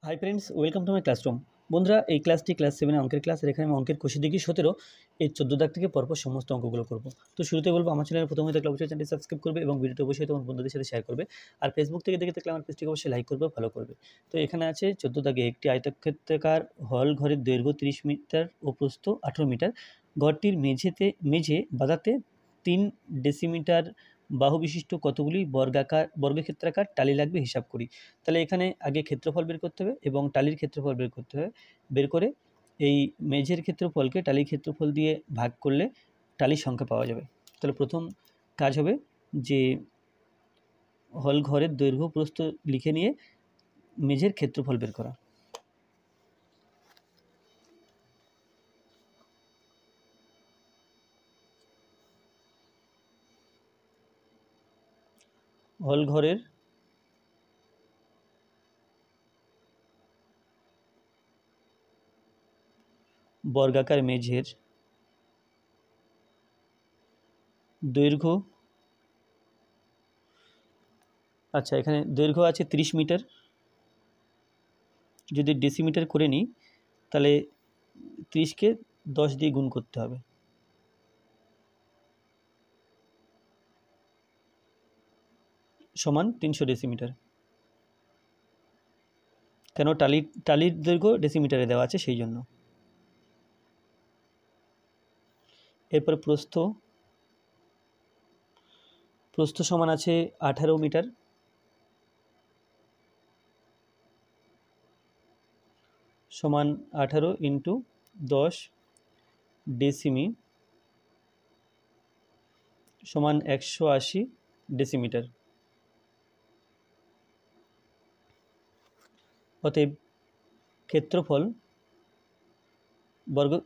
Hi friends, welcome to my classroom. বন্ধুরা, এই ক্লাসটি ক্লাস 7 অঙ্কের ক্লাস। আর এখানে আমি অঙ্কের কোষে দেখি 17 এই 14 দাগ থেকে পরপর সমস্ত অঙ্কগুলো করব। তো শুরুতে বলবো, আমার চ্যানেল প্রথমে দেখলে অবশ্যই চ্যানেলটি সাবস্ক্রাইব করবে এবং ভিডিওটি অবশ্যই তোমার বন্ধুদের সাথে শেয়ার করবে। আর ফেসবুক থেকে দেখে থাকলে আমার পেজটিকে অবশ্যই লাইক করবে, ফলো করবে। তো এখানে আছে 14 দাগে একটি আয়তক্ষেত্রাকার হল ঘরের দৈর্ঘ্য 30 মিটার ও প্রস্থ 18 মিটার। ঘরটির মেঝে বাঁধাতে 3 ডেসিমিটার বাহু বিশিষ্ট কতগুলি বর্গক্ষেত্রাকার টালি লাগবে, হিসাব করি। তাহলে এখানে আগে ক্ষেত্রফল বের করতে হবে এবং টালির ক্ষেত্রফল বের করতে হবে। বের করে এই মেঝের ক্ষেত্রফলকে টালির ক্ষেত্রফল দিয়ে ভাগ করলে টালির সংখ্যা পাওয়া যাবে। তাহলে প্রথম কাজ হবে যে হল ঘরের দৈর্ঘ্য প্রস্থ লিখে নিয়ে মেঝের ক্ষেত্রফল বের করা। হল ঘরের বর্গাকার মেঝের দৈর্ঘ্য, আচ্ছা এখানে দৈর্ঘ্য আছে 30 মিটার। যদি ডেসিমিটার করে নিই তাহলে 30কে 10 দিয়ে গুণ করতে হবে, সমান 300 ডেসিমিটার। কেন, টালির দৈর্ঘ্য ডেসিমিটারে দেওয়া আছে সেই জন্য। এরপর প্রস্থ সমান আছে 18 মিটার, সমান 18 ইন্টু 10 ডেসিমি সমান 180 ডেসিমিটার। অতএব ক্ষেত্রফল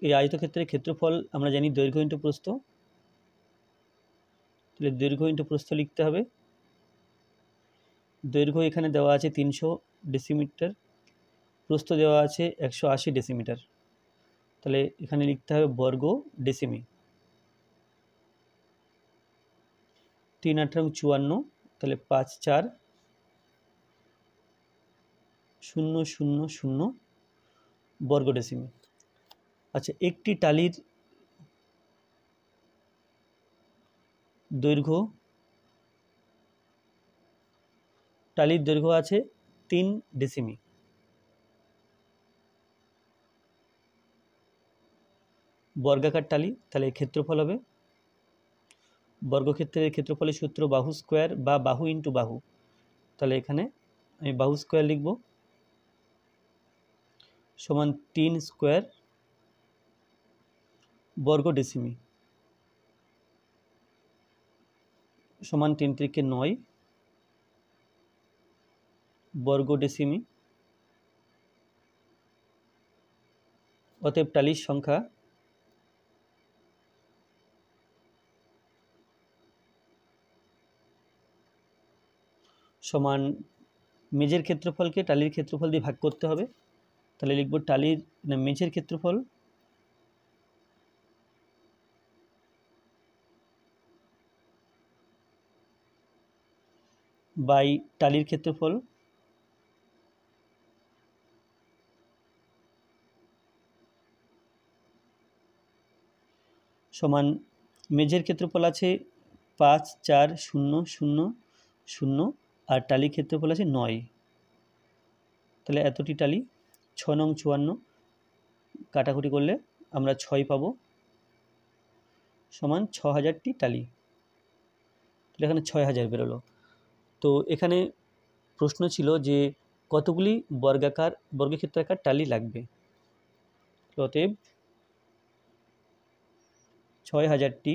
এই আয়তক্ষেত্রের ক্ষেত্রফল আমরা জানি দৈর্ঘ্য ইন্টু প্রস্থ। তাহলে দৈর্ঘ্য ইন্টু প্রস্থ লিখতে হবে। দৈর্ঘ্য এখানে দেওয়া আছে 300 ডেসিমিটার, প্রস্থ দেওয়া আছে 180 ডেসিমিটার। তাহলে এখানে লিখতে হবে বর্গ ডেসিমি। 3 8 54, তাহলে 5 4 0 0 0 বর্গ ডেসিমি। আচ্ছা, একটি টালির দৈর্ঘ্য আছে 3 ডেসিমি। বর্গাকার টালি, তাহলে ক্ষেত্রফল হবে, বর্গক্ষেত্রের ক্ষেত্রফলের সূত্র বাহু স্কোয়ার বা বাহু ইন্টু বাহু। তাহলে এখানে আমি বাহু স্কোয়ার লিখব, সমান 3 স্কোয়ার বর্গ ডেসিমি, সমান 3 3 9 বর্গ ডেসিমি। অতএব টালির সংখ্যা সমান মেঝের ক্ষেত্রফলকে টালির ক্ষেত্রফল দিয়ে ভাগ করতে হবে। তাহলে লিখব মেঝের ক্ষেত্রফল বাই টালির ক্ষেত্রফল সমান মেঝের ক্ষেত্রফল আছে 5 4 0 0 0 আর টালির ক্ষেত্রফল আছে 9। তাহলে এতটি টালি, 6 নং 54 কাটাকুটি করলে আমরা 6 পাবো, সমান 6000টি টালি। তাহলে এখানে 6000 বেরোলো। তো এখানে প্রশ্ন ছিল যে কতগুলি বর্গক্ষেত্রাকার টালি লাগবে। অতএব 6000টি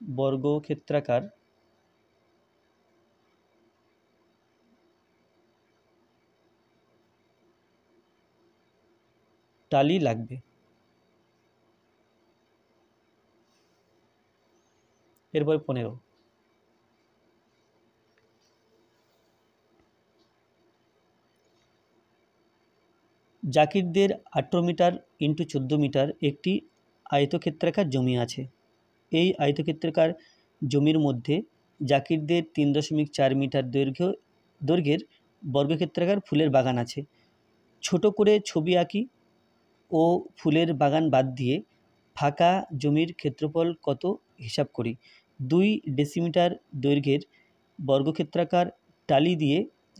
বর্গক্ষেত্রাকার টালি লাগবে। এরপর 15, জাকিরদের 18 মিটার ইন্টু 14 মিটার একটি আয়তক্ষেত্রাকার জমি আছে। এই আয়তক্ষেত্রাকার জমির মধ্যে জাকিরদের 3.4 মিটার দৈর্ঘ্য দৈর্ঘ্যের বর্গক্ষেত্রাকার ফুলের বাগান আছে। ছোট করে ছবি আঁকি ও ফুলের বাগান বাদ দিয়ে ফাঁকা জমির ক্ষেত্রফল কত হিসাব করি। 2 ডেসিমিটার দৈর্ঘ্যের বর্গক্ষেত্রাকার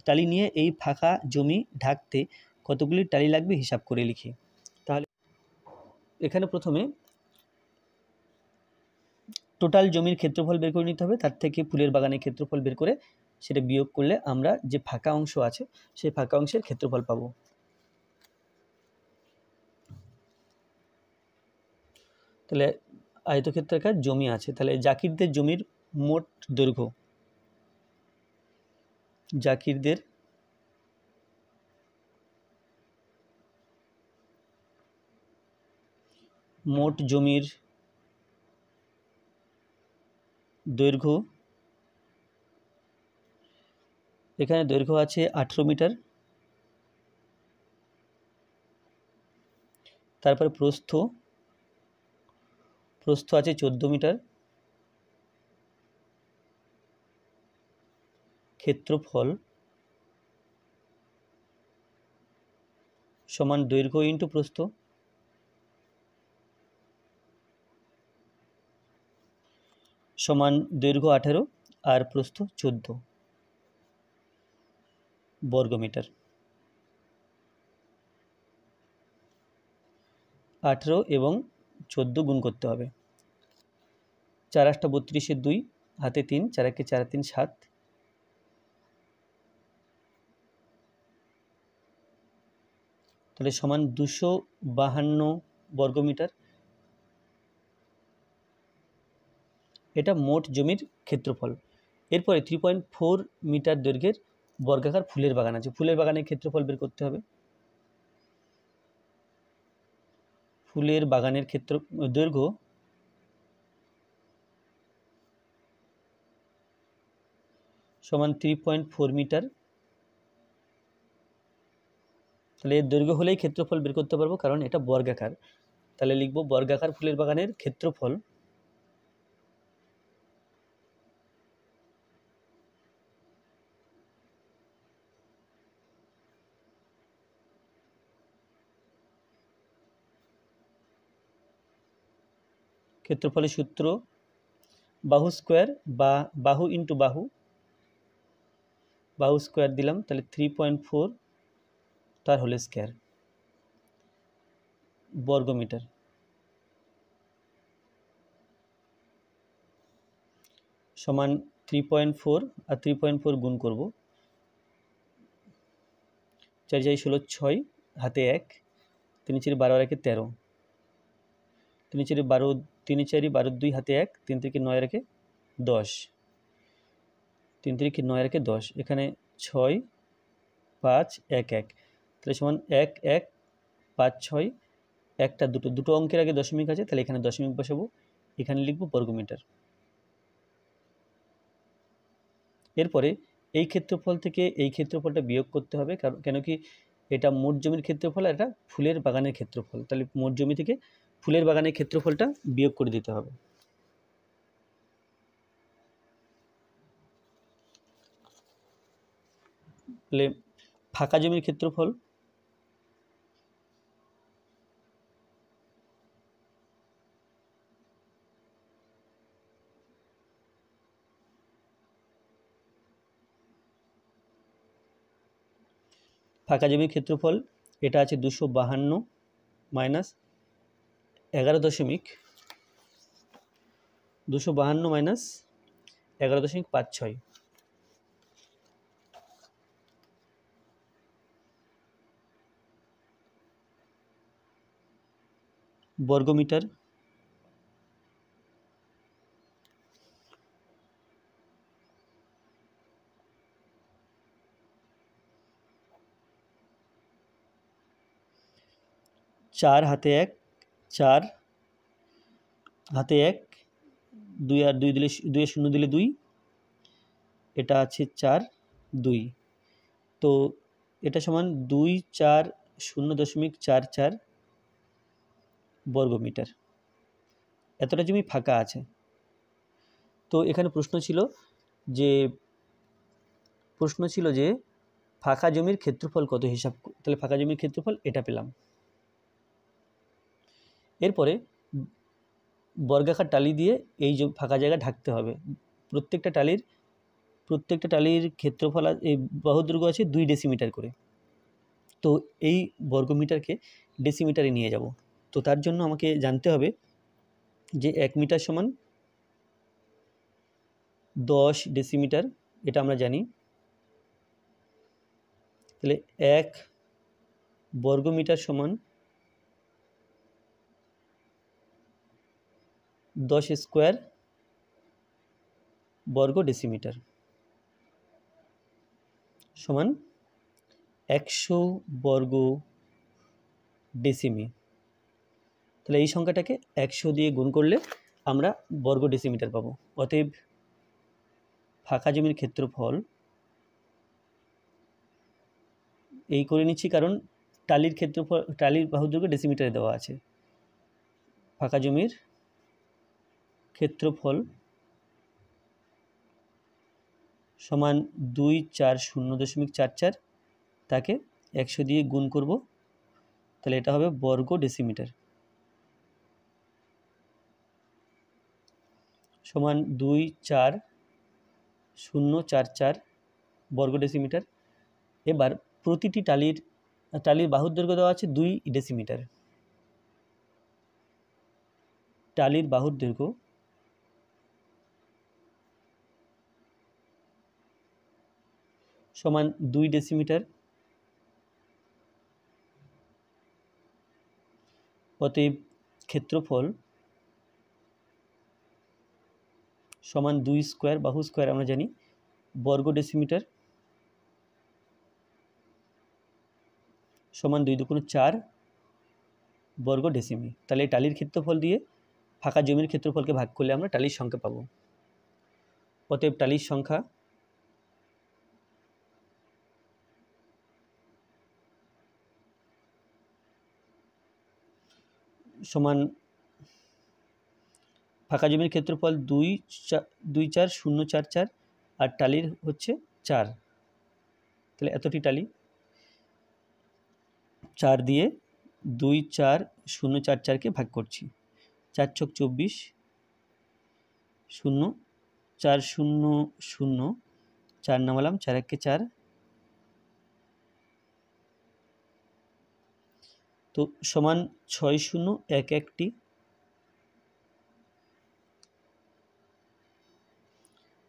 টালি নিয়ে এই ফাঁকা জমি ঢাকতে কতগুলি টালি লাগবে হিসাব করে লিখি। তাহলে এখানে প্রথমে টোটাল জমির ক্ষেত্রফল বের করে নিতে হবে, তার থেকে ফুলের বাগানের ক্ষেত্রফল বের করে সেটা বিয়োগ করলে আমরা যে ফাঁকা অংশ আছে সেই ফাঁকা অংশের ক্ষেত্রফল পাবো। তাহলে আয়তক্ষেত্রাকার জমি আছে, তাহলে জাকিরদের জমির মোট দৈর্ঘ্য, জাকিরদের মোট জমির দৈর্ঘ্য, এখানে দৈর্ঘ্য আছে 18 মিটার, তারপরে প্রস্থ আছে 14 মিটার, ক্ষেত্রফল সমান দৈর্ঘ্য ইন্টু প্রস্থ, সমান দৈর্ঘ্য 18 আর প্রস্থ 14 বর্গমিটার। 18 এবং 14 গুণ করতে হবে। 4 8 32 2, হাতে 3, 4 1 4 3 7, তাহলে সমান 252 বর্গমিটার। এটা মোট জমির ক্ষেত্রফল। এরপরে 3.4 মিটার দৈর্ঘ্যের বর্গাকার ফুলের বাগান আছে, ফুলের বাগানের ক্ষেত্রফল বের করতে হবে। ফুলের বাগানের দৈর্ঘ্য সমান 3.4 মিটার। তাহলে এর দৈর্ঘ্য হলেই ক্ষেত্রফল বের করতে পারবো, কারণ এটা বর্গাকার। তাহলে লিখব বর্গাকার ফুলের বাগানের ক্ষেত্রফল ক্ষেত্রফলের সূত্র বাহু স্কোয়ার বা বাহু ইন্টু বাহু, বাহু স্কোয়ার দিলাম, তাহলে 3.4 তার হোল স্কোয়ার বর্গমিটার, সমান 3.4 আর 3.4 গুণ করব, 4 4 16 6, হাতে 1, 3 4 12 রেখে 13, 3 4 12, 3 4 12 2, হাতে 1, 3 থেকে 9 রেখে 10, 3 থেকে 9 রেখে 10, এখানে 6 5 1 1, তাহলে সমান 1 1 5 6, একটা দুটো অঙ্কের আগে দশমিক আছে, তাহলে এখানে দশমিক বসাবো, এখানে লিখব বর্গমিটার। এরপরে এই ক্ষেত্রফল থেকে এই ক্ষেত্রফলটা বিয়োগ করতে হবে, কারণ কেন কি এটা মোট জমির ক্ষেত্রফল আর এটা ফুলের বাগানের ক্ষেত্রফল, তাহলে মোট জমি থেকে ফুলের বাগানের ক্ষেত্রফলটা বিয়োগ করে দিতে হবে। তাহলে ফাঁকা জমির ক্ষেত্রফল ফাঁকা জমির ক্ষেত্রফল এটা আছে 252 মাইনাস 11.56 বর্গমিটার, চার হাতে 1, 4 হাতে 1, 2 আর 2 দিলে 2 এর 0 দিলে 2, এটা আছে 4 2, তো এটা সমান 2 4 0.44 বর্গমিটার। এতটা জমি ফাঁকা আছে। তো এখানে প্রশ্ন ছিল যে প্রশ্ন ছিল যে ফাঁকা জমির ক্ষেত্রফল কত হিসাব, তাহলে ফাঁকা জমির ক্ষেত্রফল এটা পেলাম। এরপরে বর্গাকার টালি দিয়ে এই ফাঁকা জায়গা ঢাকতে হবে। প্রত্যেকটা টালির ক্ষেত্রফল এই বাহুদৈর্ঘ্য আছে 2 ডেসিমিটার করে। তো এই বর্গমিটারকে ডেসিমিটারে নিয়ে যাব। তো তার জন্য আমাকে জানতে হবে যে 1 মিটার সমান 10 ডেসিমিটার, এটা আমরা জানি। তাহলে 1 বর্গমিটার সমান 10 স্কোয়ার বর্গ ডেসিমিটার সমান 100 বর্গ ডেসিমি। তাহলে এই সংখ্যাটাকে 100 দিয়ে গুণ করলে আমরা বর্গ ডেসিমিটার পাবো। অতএব ফাঁকা জমির ক্ষেত্রফল এই করে নিচ্ছি, কারণ টালির বাহুদৈর্ঘ্য ডেসিমিটারে দেওয়া আছে। ফাঁকা জমির ক্ষেত্রফল সমান 240.44, তাকে 100 দিয়ে গুণ করব, তাহলে এটা হবে বর্গ ডেসিমিটার সমান 24044 বর্গ ডেসিমিটার। এবার প্রতিটি টালির বাহুর দৈর্ঘ্য দেওয়া আছে 2 ডেসিমিটার। টালির বাহুর দৈর্ঘ্য সমান 2 ডেসিমিটার। অতএব ক্ষেত্রফল সমান 2 স্কোয়ার, বাহু স্কোয়ার আমরা জানি, বর্গ ডেসিমিটার সমান 2 দুগুণ 4 বর্গ ডেসিমি। তাহলে এই টালির ক্ষেত্রফল দিয়ে ফাঁকা জমির ক্ষেত্রফলকে ভাগ করলে আমরা টালির সংখ্যা পাবো। অতএব টালির সংখ্যা সমান ফাঁকা জমির ক্ষেত্রফল 24044 আর টালির হচ্ছে 4। তাহলে এতটি টালি 4 দিয়ে 24044কে ভাগ করছি। 4 ছক 24, 0 4 0 0 4 নামালাম, 4 1 4। তো সমান 6011টি।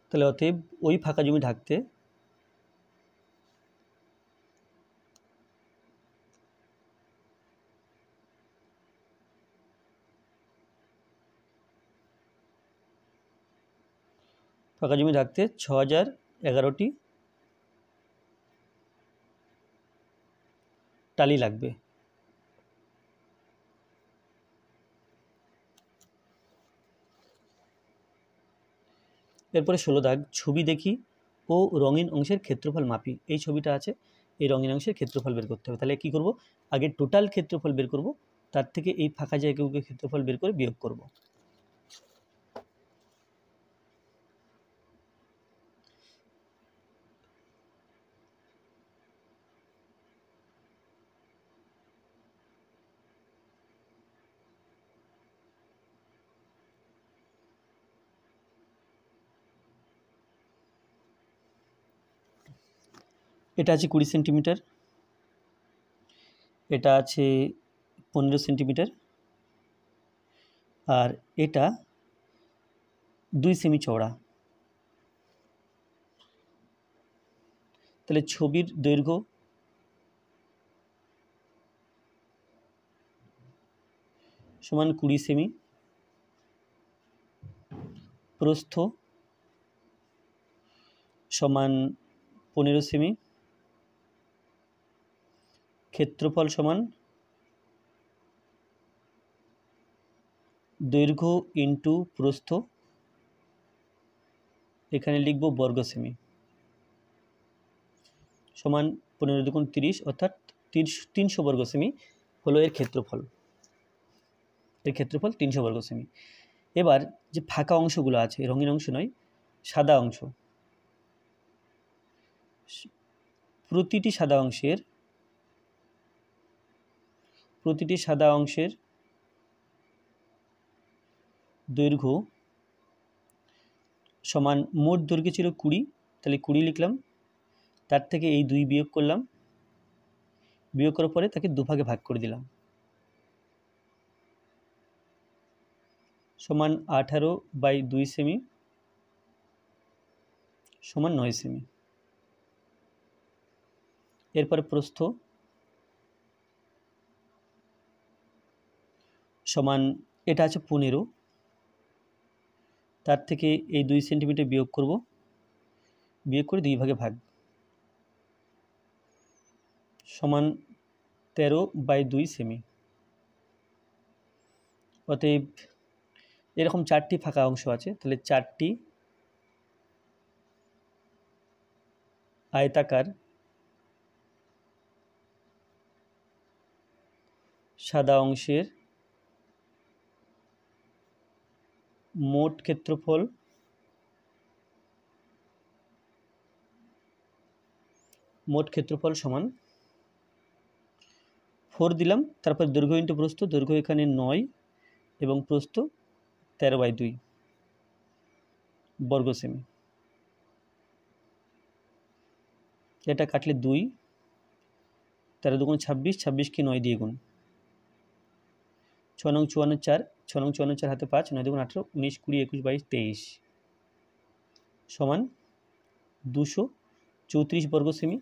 তাহলে অতএব ওই ফাঁকা জমি ঢাকতে ফাঁকা জমি ঢাকতে 6011টি টালি লাগবে। এরপরে 16 দাগ, ছবি দেখি ও রঙিন অংশের ক্ষেত্রফল মাপি। এই ছবিটা আছে, এই রঙিন অংশের ক্ষেত্রফল বের করতে হবে। তাহলে কি করব, আগে টোটাল ক্ষেত্রফল বের করব, তার থেকে এই ফাঁকা জায়গাগুলোকে ক্ষেত্রফল বের করে বিয়োগ করব। এটা আছে 20 সেন্টিমিটার, এটা আছে 15 সেন্টিমিটার, আর এটা 2 সেমি চওড়া। তাহলে ছবির দৈর্ঘ্য সমান 20 সেমি, প্রস্থ সমান 15 সেমি, ক্ষেত্রফল সমান দৈর্ঘ্য ইন্টু প্রস্থ, এখানে লিখব বর্গ সেমি, সমান 15 দুগুণ 30, অর্থাৎ 300 বর্গ সেমি হলো এর ক্ষেত্রফল। এর ক্ষেত্রফল 300 বর্গ সেমি। এবার যে ফাঁকা অংশগুলো আছে, রঙিন অংশ নয়, সাদা অংশ, প্রতিটি সাদা অংশের দৈর্ঘ্য সমান মোট দৈর্ঘ্য ছিল 20, তাহলে 20 লিখলাম, তার থেকে এই 2 বিয়োগ করলাম, বিয়োগ করার পরে তাকে দুভাগে ভাগ করে দিলাম, সমান 18/2 সেমি সমান 9 সেমি। এরপরে প্রস্থ সমান, এটা আছে 15, তার থেকে এই 2 সেন্টিমিটার বিয়োগ করব, বিয়োগ করে 2 ভাগে ভাগ, সমান 13/2 সেমি। অতএব এরকম 4টি ফাঁকা অংশ আছে, তাহলে 4টি আয়তাকার সাদা অংশের মোট ক্ষেত্রফল সমান 4 দিলাম, তারপর দৈর্ঘ্য ইন্টু প্রস্থ, দৈর্ঘ্য এখানে 9 এবং প্রস্থ 13/2 বর্গ সেমি। এটা কাটলে 2, 13 দুগুণ 26, 26 কি 9 দিয়ে গুণ, 6 নং 54 4, 6 নং 54 4 হাতে 5, 9 দুগুণ 18, 19 20 21 22 23 সমান 234 বর্গ সেমি।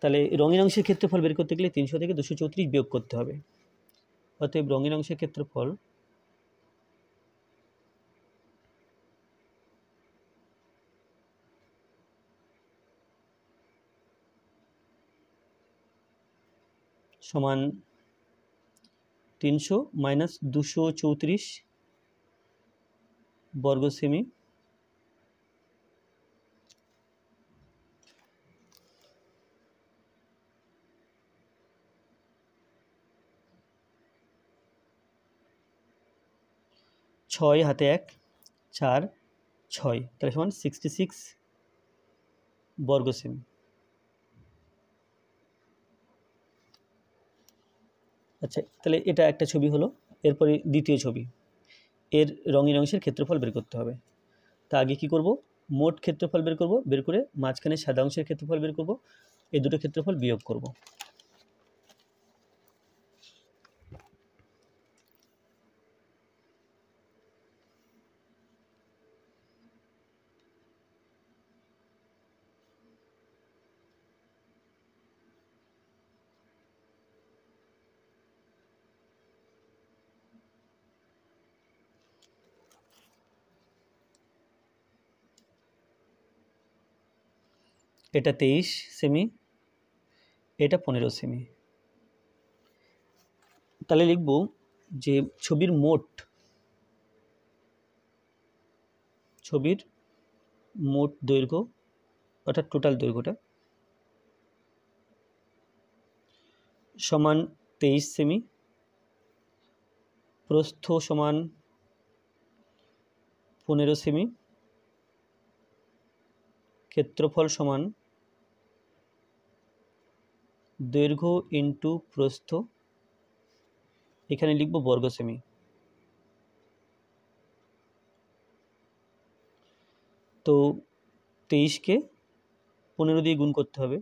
তাহলে রঙিন অংশের ক্ষেত্রফল বের করতে গেলে 300 থেকে 234 বিয়োগ করতে হবে। অতএব রঙিন অংশের ক্ষেত্রফল সমান 300 মাইনাস 234 বর্গ সেমি ছয় হাতে 1 4 6, তাহলে সমান 66 বর্গ সেমি। আচ্ছা, তাহলে এটা একটা ছবি হলো। এরপরে দ্বিতীয় ছবি, এর রঙিন অংশের ক্ষেত্রফল বের করতে হবে। তা আগে কি করব, মোট ক্ষেত্রফল বের করব, বের করে মাঝখানে সাদা অংশের ক্ষেত্রফল বের করব, এই দুটো ক্ষেত্রফল বিয়োগ করব। এটা 23 সেমি, এটা 15 সেমি। তাহলে লিখব যে ছবির মোট দৈর্ঘ্য, অর্থাৎ টোটাল দৈর্ঘ্যটা সমান 23 সেমি, প্রস্থ সমান 15 সেমি, ক্ষেত্রফল সমান দৈর্ঘ্য ইন্টু প্রস্থ, এখানে লিখব বর্গ সেমি। তো 23কে 15 দিয়ে গুণ করতে হবে,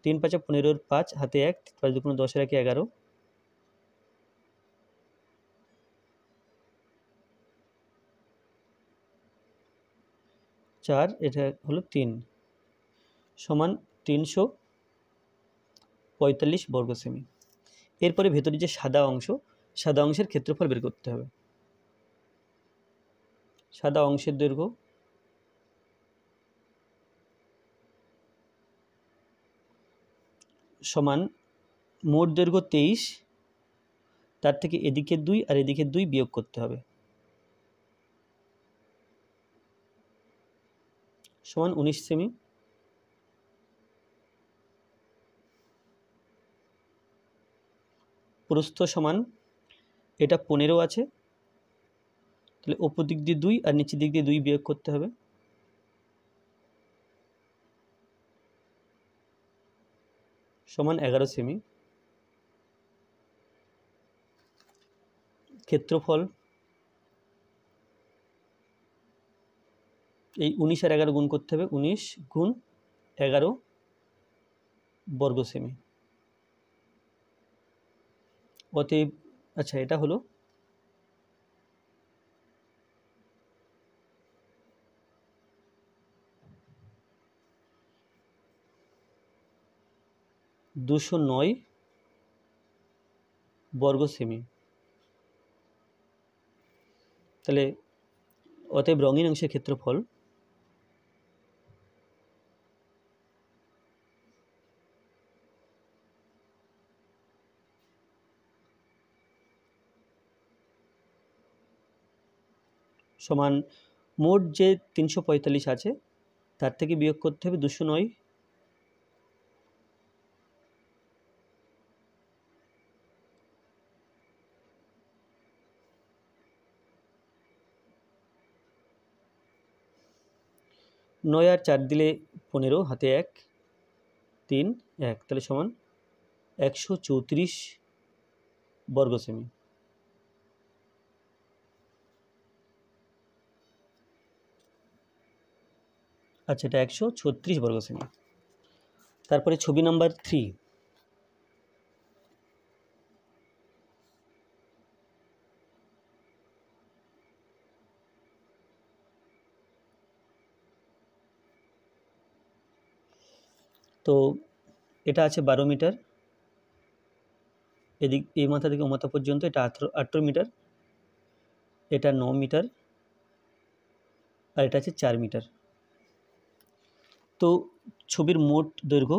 3 5 15, 5 হাতে 1, 5 দুগুণ 10 এর 11, 4, এটা হলো 3 সমান 345 বর্গ সেমি। এরপরে ভেতরে যে সাদা অংশের ক্ষেত্রফল বের করতে হবে। সাদা অংশের দৈর্ঘ্য সমান মোট দৈর্ঘ্য 23, তার থেকে এদিকে 2 আর এদিকে 2 বিয়োগ করতে হবে, সমান 19 সেমি। প্রস্থ সমান, এটা 15 আছে, তাহলে ওপর দিক দিয়ে 2 আর নিচের দিক দিয়ে 2 বিয়োগ করতে হবে, সমান 11 সেমি। ক্ষেত্রফল এই 19 আর 11 গুণ করতে হবে, 19 গুণ 11 বর্গ সেমি। অতএব আচ্ছা এটা হলো দুশো নয় বর্গ সেমি। তাহলে অতএব রঙিন অংশের ক্ষেত্রফল সমান মোট যে 345 আছে তার থেকে বিয়োগ করতে হবে 209 9 আর 4 দিলে 15, হাতে 1 3 1, তাহলে সমান 134 বর্গ সেমি। আচ্ছা এটা 136 বর্গ সেমি। তারপরে ছবি নাম্বার 3, তো এটা আছে 12 মিটার, এদিক এই মাথা থেকে ও মাথা পর্যন্ত এটা 18 মিটার, এটা 9 মিটার, আর এটা আছে 4 মিটার। তো ছবির মোট দৈর্ঘ্য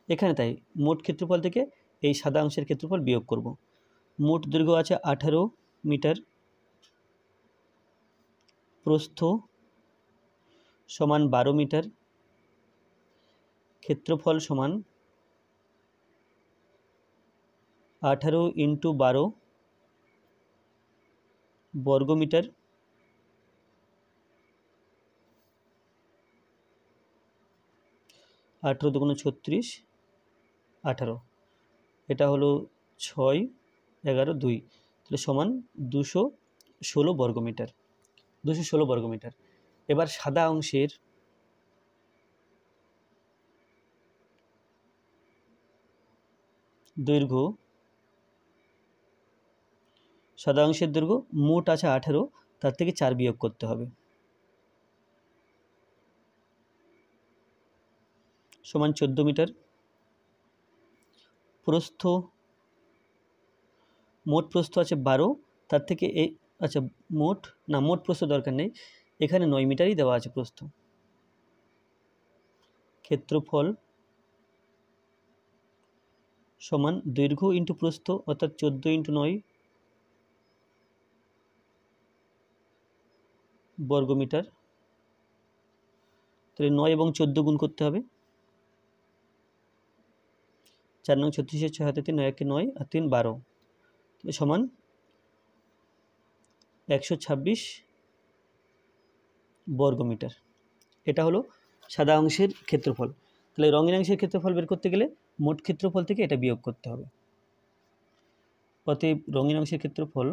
এখানে তাই মোট ক্ষেত্রফল থেকে এই সাদা অংশের ক্ষেত্রফল বিয়োগ করব। মোট দৈর্ঘ্য আছে 18 মিটার, প্রস্থ সমান 12 মিটার, ক্ষেত্রফল সমান 18 ইন্টু 12 বর্গ মিটার, 18 দুগুণে 36, 18, এটা হলো 6 11 2, তাহলে সমান 216 বর্গ মিটার, 216 বর্গ মিটার। এবার সাদা অংশের দৈর্ঘ্য, সাদা অংশের দৈর্ঘ্য মোট আছে 18, তার থেকে 4 বিয়োগ করতে হবে, সমান 14 মিটার। প্রস্থ, মোট প্রস্থ আছে 12, তার থেকে এই আচ্ছা মোট প্রস্থ দরকার নেই, এখানে 9 মিটারই দেওয়া আছে প্রস্থ। ক্ষেত্রফল সমান দৈর্ঘ্য ইন্টু প্রস্থ, অর্থাৎ 14 ইন্টু 9 বর্গ মিটার, তাহলে 9 এবং 14 গুণ করতে হবে, 4 9 36, 6 হাতে 3, 9 1 9 আর 3 12, তাহলে সমান 126 বর্গ মিটার। এটা হলো সাদা অংশের ক্ষেত্রফল। তাহলে রঙিন অংশের ক্ষেত্রফল বের করতে গেলে মোট ক্ষেত্রফল থেকে এটা বিয়োগ করতে হবে। অতএব রঙিন অংশের ক্ষেত্রফল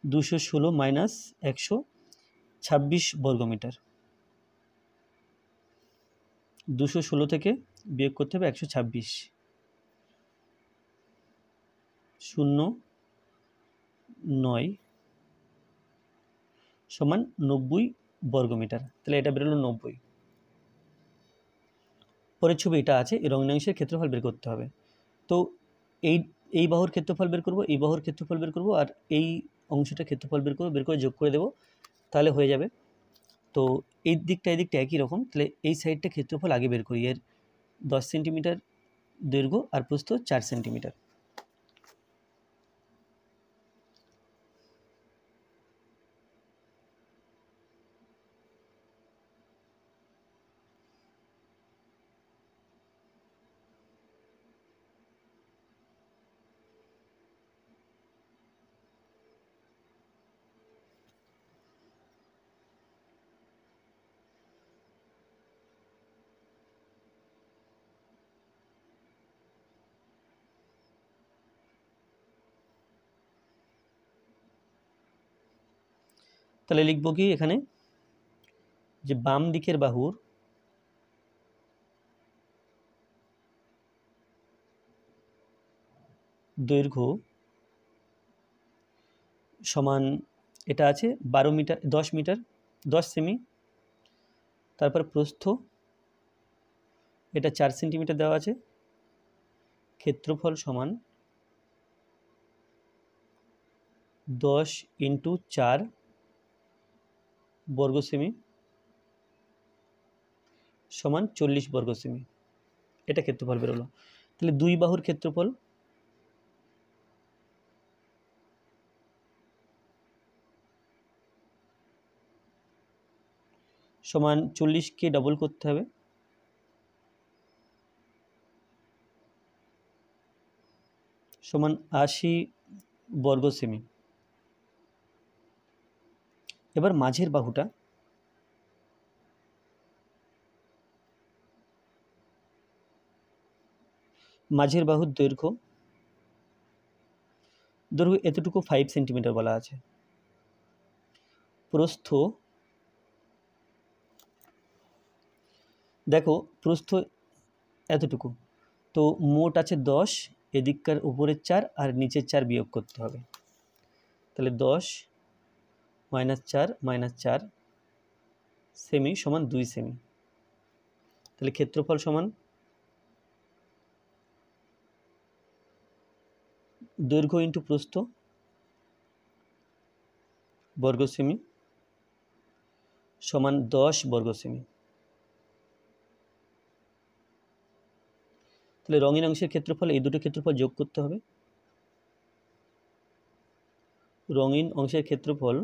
-216 126 বর্গ মিটার। 216 থেকে বিয়োগ করতে হবে 126, 0 9 সমান 90 বর্গ মিটার, তাহলে এটা বেরোলো 90। পরের ছবি এটা আছে, এই রঙিন অংশের ক্ষেত্রফল বের করতে হবে। তো এই বাহুর ক্ষেত্রফল বের করব, এই বাহুর ক্ষেত্রফল বের করব, আর এই অংশটা ক্ষেত্রফল বের করব, বের করে যোগ করে দেব, তাহলে হয়ে যাবে। তো এই দিকটা একই রকম, তাহলে এই সাইডটা ক্ষেত্রফল আগে বের করি। এর 10 সেন্টিমিটার দৈর্ঘ্য আর প্রস্থ 4 সেন্টিমিটার। তাহলে লিখব কি এখানে যে বাম দিকের বাহুর দৈর্ঘ্য সমান এটা আছে 12 মিটার 10 মিটার 10 সেমি, তারপর প্রস্থ এটা 4 সেন্টিমিটার দেওয়া আছে, ক্ষেত্রফল সমান 10 × 4 বর্গ সেমি সমান 40 বর্গ সেমি, এটা ক্ষেত্রফল বেরোলো। তাহলে দুই বাহুর ক্ষেত্রফল সমান 40কে ডবল করতে হবে, সমান 80 বর্গ সেমি। এবার মাঝের বাহুটা মাঝের বাহুর দৈর্ঘ্য এতটুকু 5 সেন্টিমিটার বলা আছে, প্রস্থ দেখো প্রস্থ এতটুকু, তো মোট আছে 10, এদিককার উপরের 4 আর নিচের 4 বিয়োগ করতে হবে, তাহলে 10 - 4 - 4 সেমি সমান 2 সেমি। তাহলে ক্ষেত্রফল সমান দৈর্ঘ্য ইন্টু প্রস্থ বর্গ সেমি সমান 10 বর্গ সেমি। তাহলে রঙিন অংশের ক্ষেত্রফল এই দুটো ক্ষেত্রফল যোগ করতে হবে, রঙিন অংশের ক্ষেত্রফল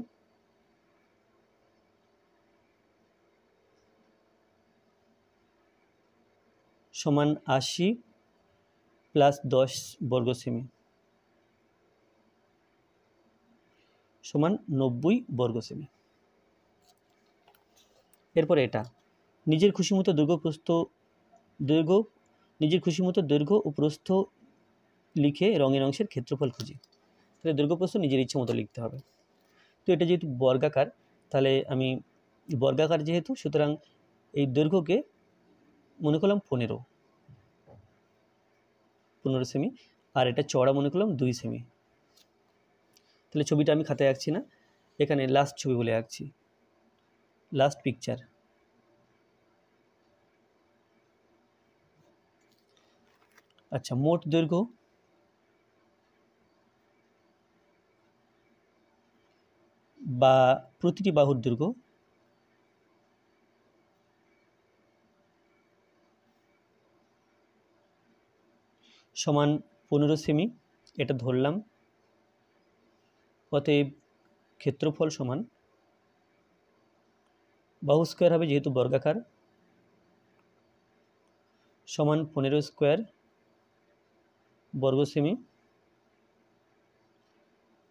সমান 80 + 10 বর্গ সেমি সমান 90 বর্গ সেমি। এরপরে এটা নিজের খুশিমতো নিজের খুশিমতো দৈর্ঘ্য ও প্রস্থ লিখে রঙিন অংশের ক্ষেত্রফল খুঁজি। তাহলে দৈর্ঘ্য প্রস্থ নিজের ইচ্ছে মতো লিখতে হবে। তো এটা যেহেতু বর্গাকার, তাহলে আমি বর্গাকার যেহেতু, সুতরাং এই দৈর্ঘ্যকে মনে করলাম 15 সেমি, আর এটা চওড়া মনে করলাম 2 সেমি। তাহলে ছবিটা আমি খাতায় আঁকছি না, এখানে লাস্ট ছবি বলে আঁকছি, লাস্ট পিকচার। আচ্ছা, মোট দৈর্ঘ্য বা প্রতিটি বাহুর দৈর্ঘ্য সমান 15 সেমি, এটা ধরলাম। অতএব ক্ষেত্রফল সমান বাহু স্কোয়ার হবে যেহেতু বর্গাকার, সমান 15 স্কোয়ার বর্গ সেমি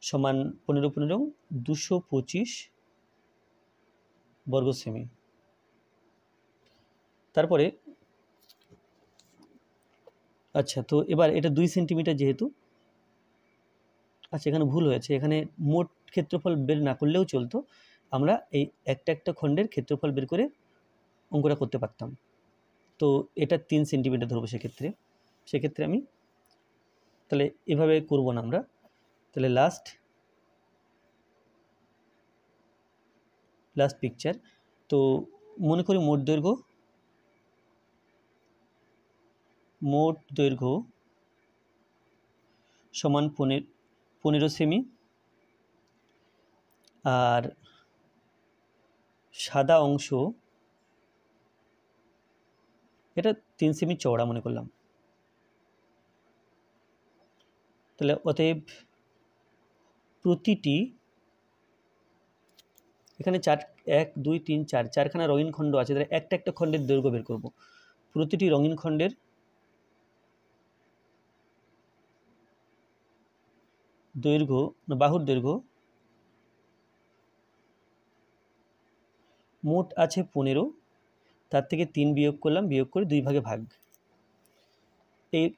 সমান 15 × 15 225 বর্গ সেমি। তারপরে আচ্ছা, তো এবার এটা 2 সেন্টিমিটার যেহেতু, আচ্ছা এখানে ভুল হয়েছে, এখানে মোট ক্ষেত্রফল বের না করলেও চলতো, আমরা এই একটা একটা খণ্ডের ক্ষেত্রফল বের করে অঙ্কটা করতে পারতাম। তো এটা 3 সেন্টিমিটার ধরবো সেক্ষেত্রে আমি তাহলে এভাবে করব না আমরা। তাহলে লাস্ট পিকচার। তো মনে করি মোট দৈর্ঘ্য সমান 15 সেমি, আর সাদা অংশ এটা 3 সেমি চওড়া মনে করলাম। তাহলে অতএব প্রতিটি এখানে 1 2 3 4 চারখানা রঙিন খণ্ড আছে, তাহলে একটা একটা খণ্ডের দৈর্ঘ্য বের করব। প্রতিটি রঙিন খণ্ডের দৈর্ঘ্য বাহুর দৈর্ঘ্য মোট আছে 15, তার থেকে 3 বিয়োগ করলাম, বিয়োগ করে 2 ভাগে ভাগ।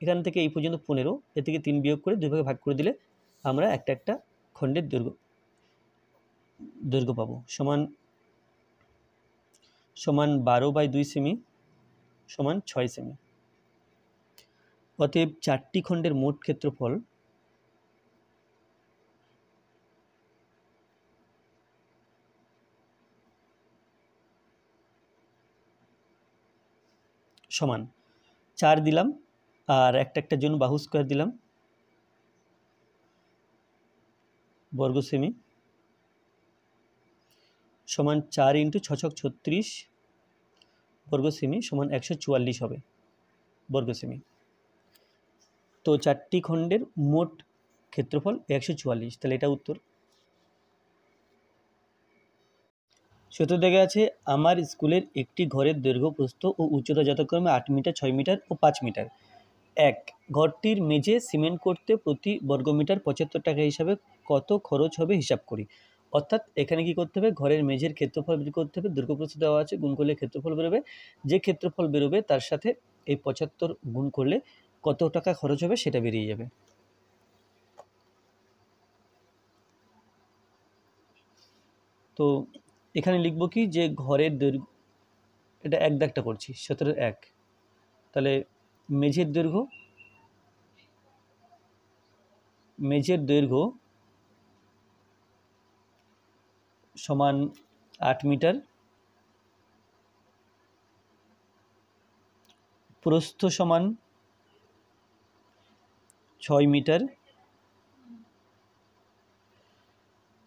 এখান থেকে এই পর্যন্ত 15, এর থেকে 3 বিয়োগ করে 2 ভাগে ভাগ করে দিলে আমরা একটা একটা খণ্ডের দৈর্ঘ্য দৈর্ঘ্য পাবো সমান সমান 12/2 সেমি সমান 6 সেমি। অতএব 4টি খণ্ডের মোট ক্ষেত্রফল সমান 4 দিলাম আর একটা জন্য বাহু স্কয়ার দিলাম বর্গ সেমি সমান 4 × 6 × 36 বর্গ সেমি সমান 144 হবে বর্গ সেমি। তো 4টি খণ্ডের মোট ক্ষেত্রফল 144, তাহলে এটা উত্তর। সূত্র দেখে আছে আমার স্কুলের একটি ঘরের দৈর্ঘ্য প্রস্থ ও উচ্চতা যথাক্রমে 8 মিটার 6 মিটার ও 5 মিটার। এক, ঘরটির মেঝে সিমেন্ট করতে প্রতি বর্গমিটার 75 টাকা হিসাবে কত খরচ হবে হিসাব করি। অর্থাৎ এখানে কি করতে হবে, ঘরের মেঝের ক্ষেত্রফল বের করতে হবে, দৈর্ঘ্য প্রস্থ দেওয়া আছে, গুণ করলে ক্ষেত্রফল বেরোবে, যে ক্ষেত্রফল বেরোবে তার সাথে এই 75 গুণ করলে কত টাকা খরচ হবে সেটা বেরিয়ে যাবে। তো এখানে লিখব কি যে ঘরের দৈর্ঘ্য, এটা এক দাগটা করছি 17 তাহলে মেঝের দৈর্ঘ্য সমান 8 মিটার, প্রস্থ সমান 6 মিটার,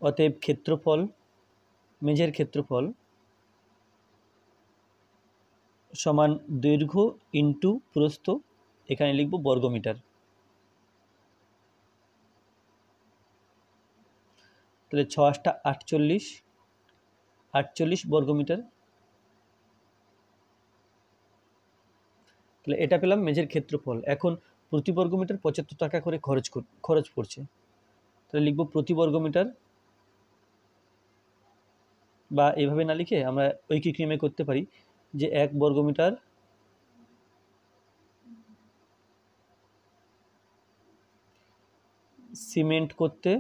অতএব ক্ষেত্রফল, মেঝের ক্ষেত্রফল সমান দৈর্ঘ্য ইন্টু প্রস্থ, এখানে লিখব বর্গমিটার। তাহলে 6 × 8 = 48 বর্গমিটার। তাহলে এটা পেলাম মেঝের ক্ষেত্রফল। এখন প্রতি বর্গমিটার 75 টাকা করে খরচ পড়ছে, তাহলে লিখব প্রতি বর্গমিটার, বা এভাবে না লিখে আমরা ঐকিক নিয়মে করতে পারি যে 1 বর্গমিটার সিমেন্ট করতে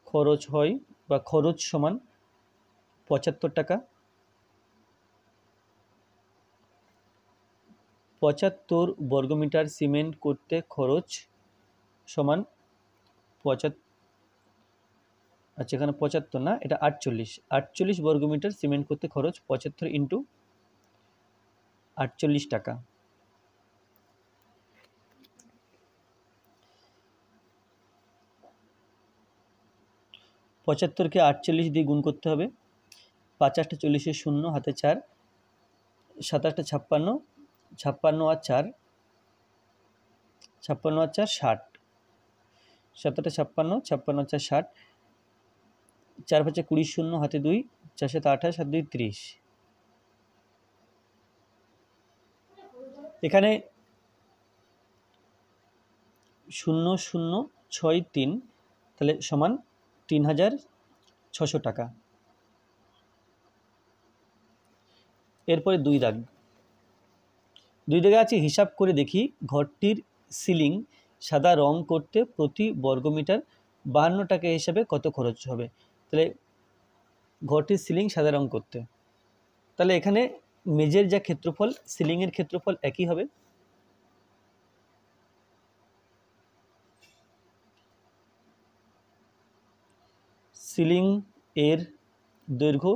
খরচ হয় বা খরচ সমান 75 টাকা। 75 বর্গমিটার সিমেন্ট করতে খরচ সমান 75, আচ্ছা এখানে 75 না, এটা 48 বর্গমিটার সিমেন্ট করতে খরচ 75 × 48 টাকা। পঁচাত্তরকে 48 দিয়ে গুণ করতে হবে, 5 × 8 = 40, 0 হাতে 4, 7 × 8 = 56, 56 আর 4, 56 আর 4 60, 7 × 8 = 56, 56 আর 4 60, 4 × 5 = 20, 0 হাতে 2, 4 × 7 = 28, 7 × 2 = 30। এখানে 0063, তাহলে সমান 3600 টাকা। এরপরে 2 দাগে আছে হিসাব করে দেখি ঘরটির সিলিং সাদা রং করতে প্রতি বর্গমিটার 52 টাকা হিসাবে কত খরচ হবে। তাহলে ঘরটির সিলিং সাদা রং করতে, তাহলে এখানে মেঝের যা ক্ষেত্রফল সিলিংয়ের ক্ষেত্রফল একই হবে। সিলিং এর দৈর্ঘ্য,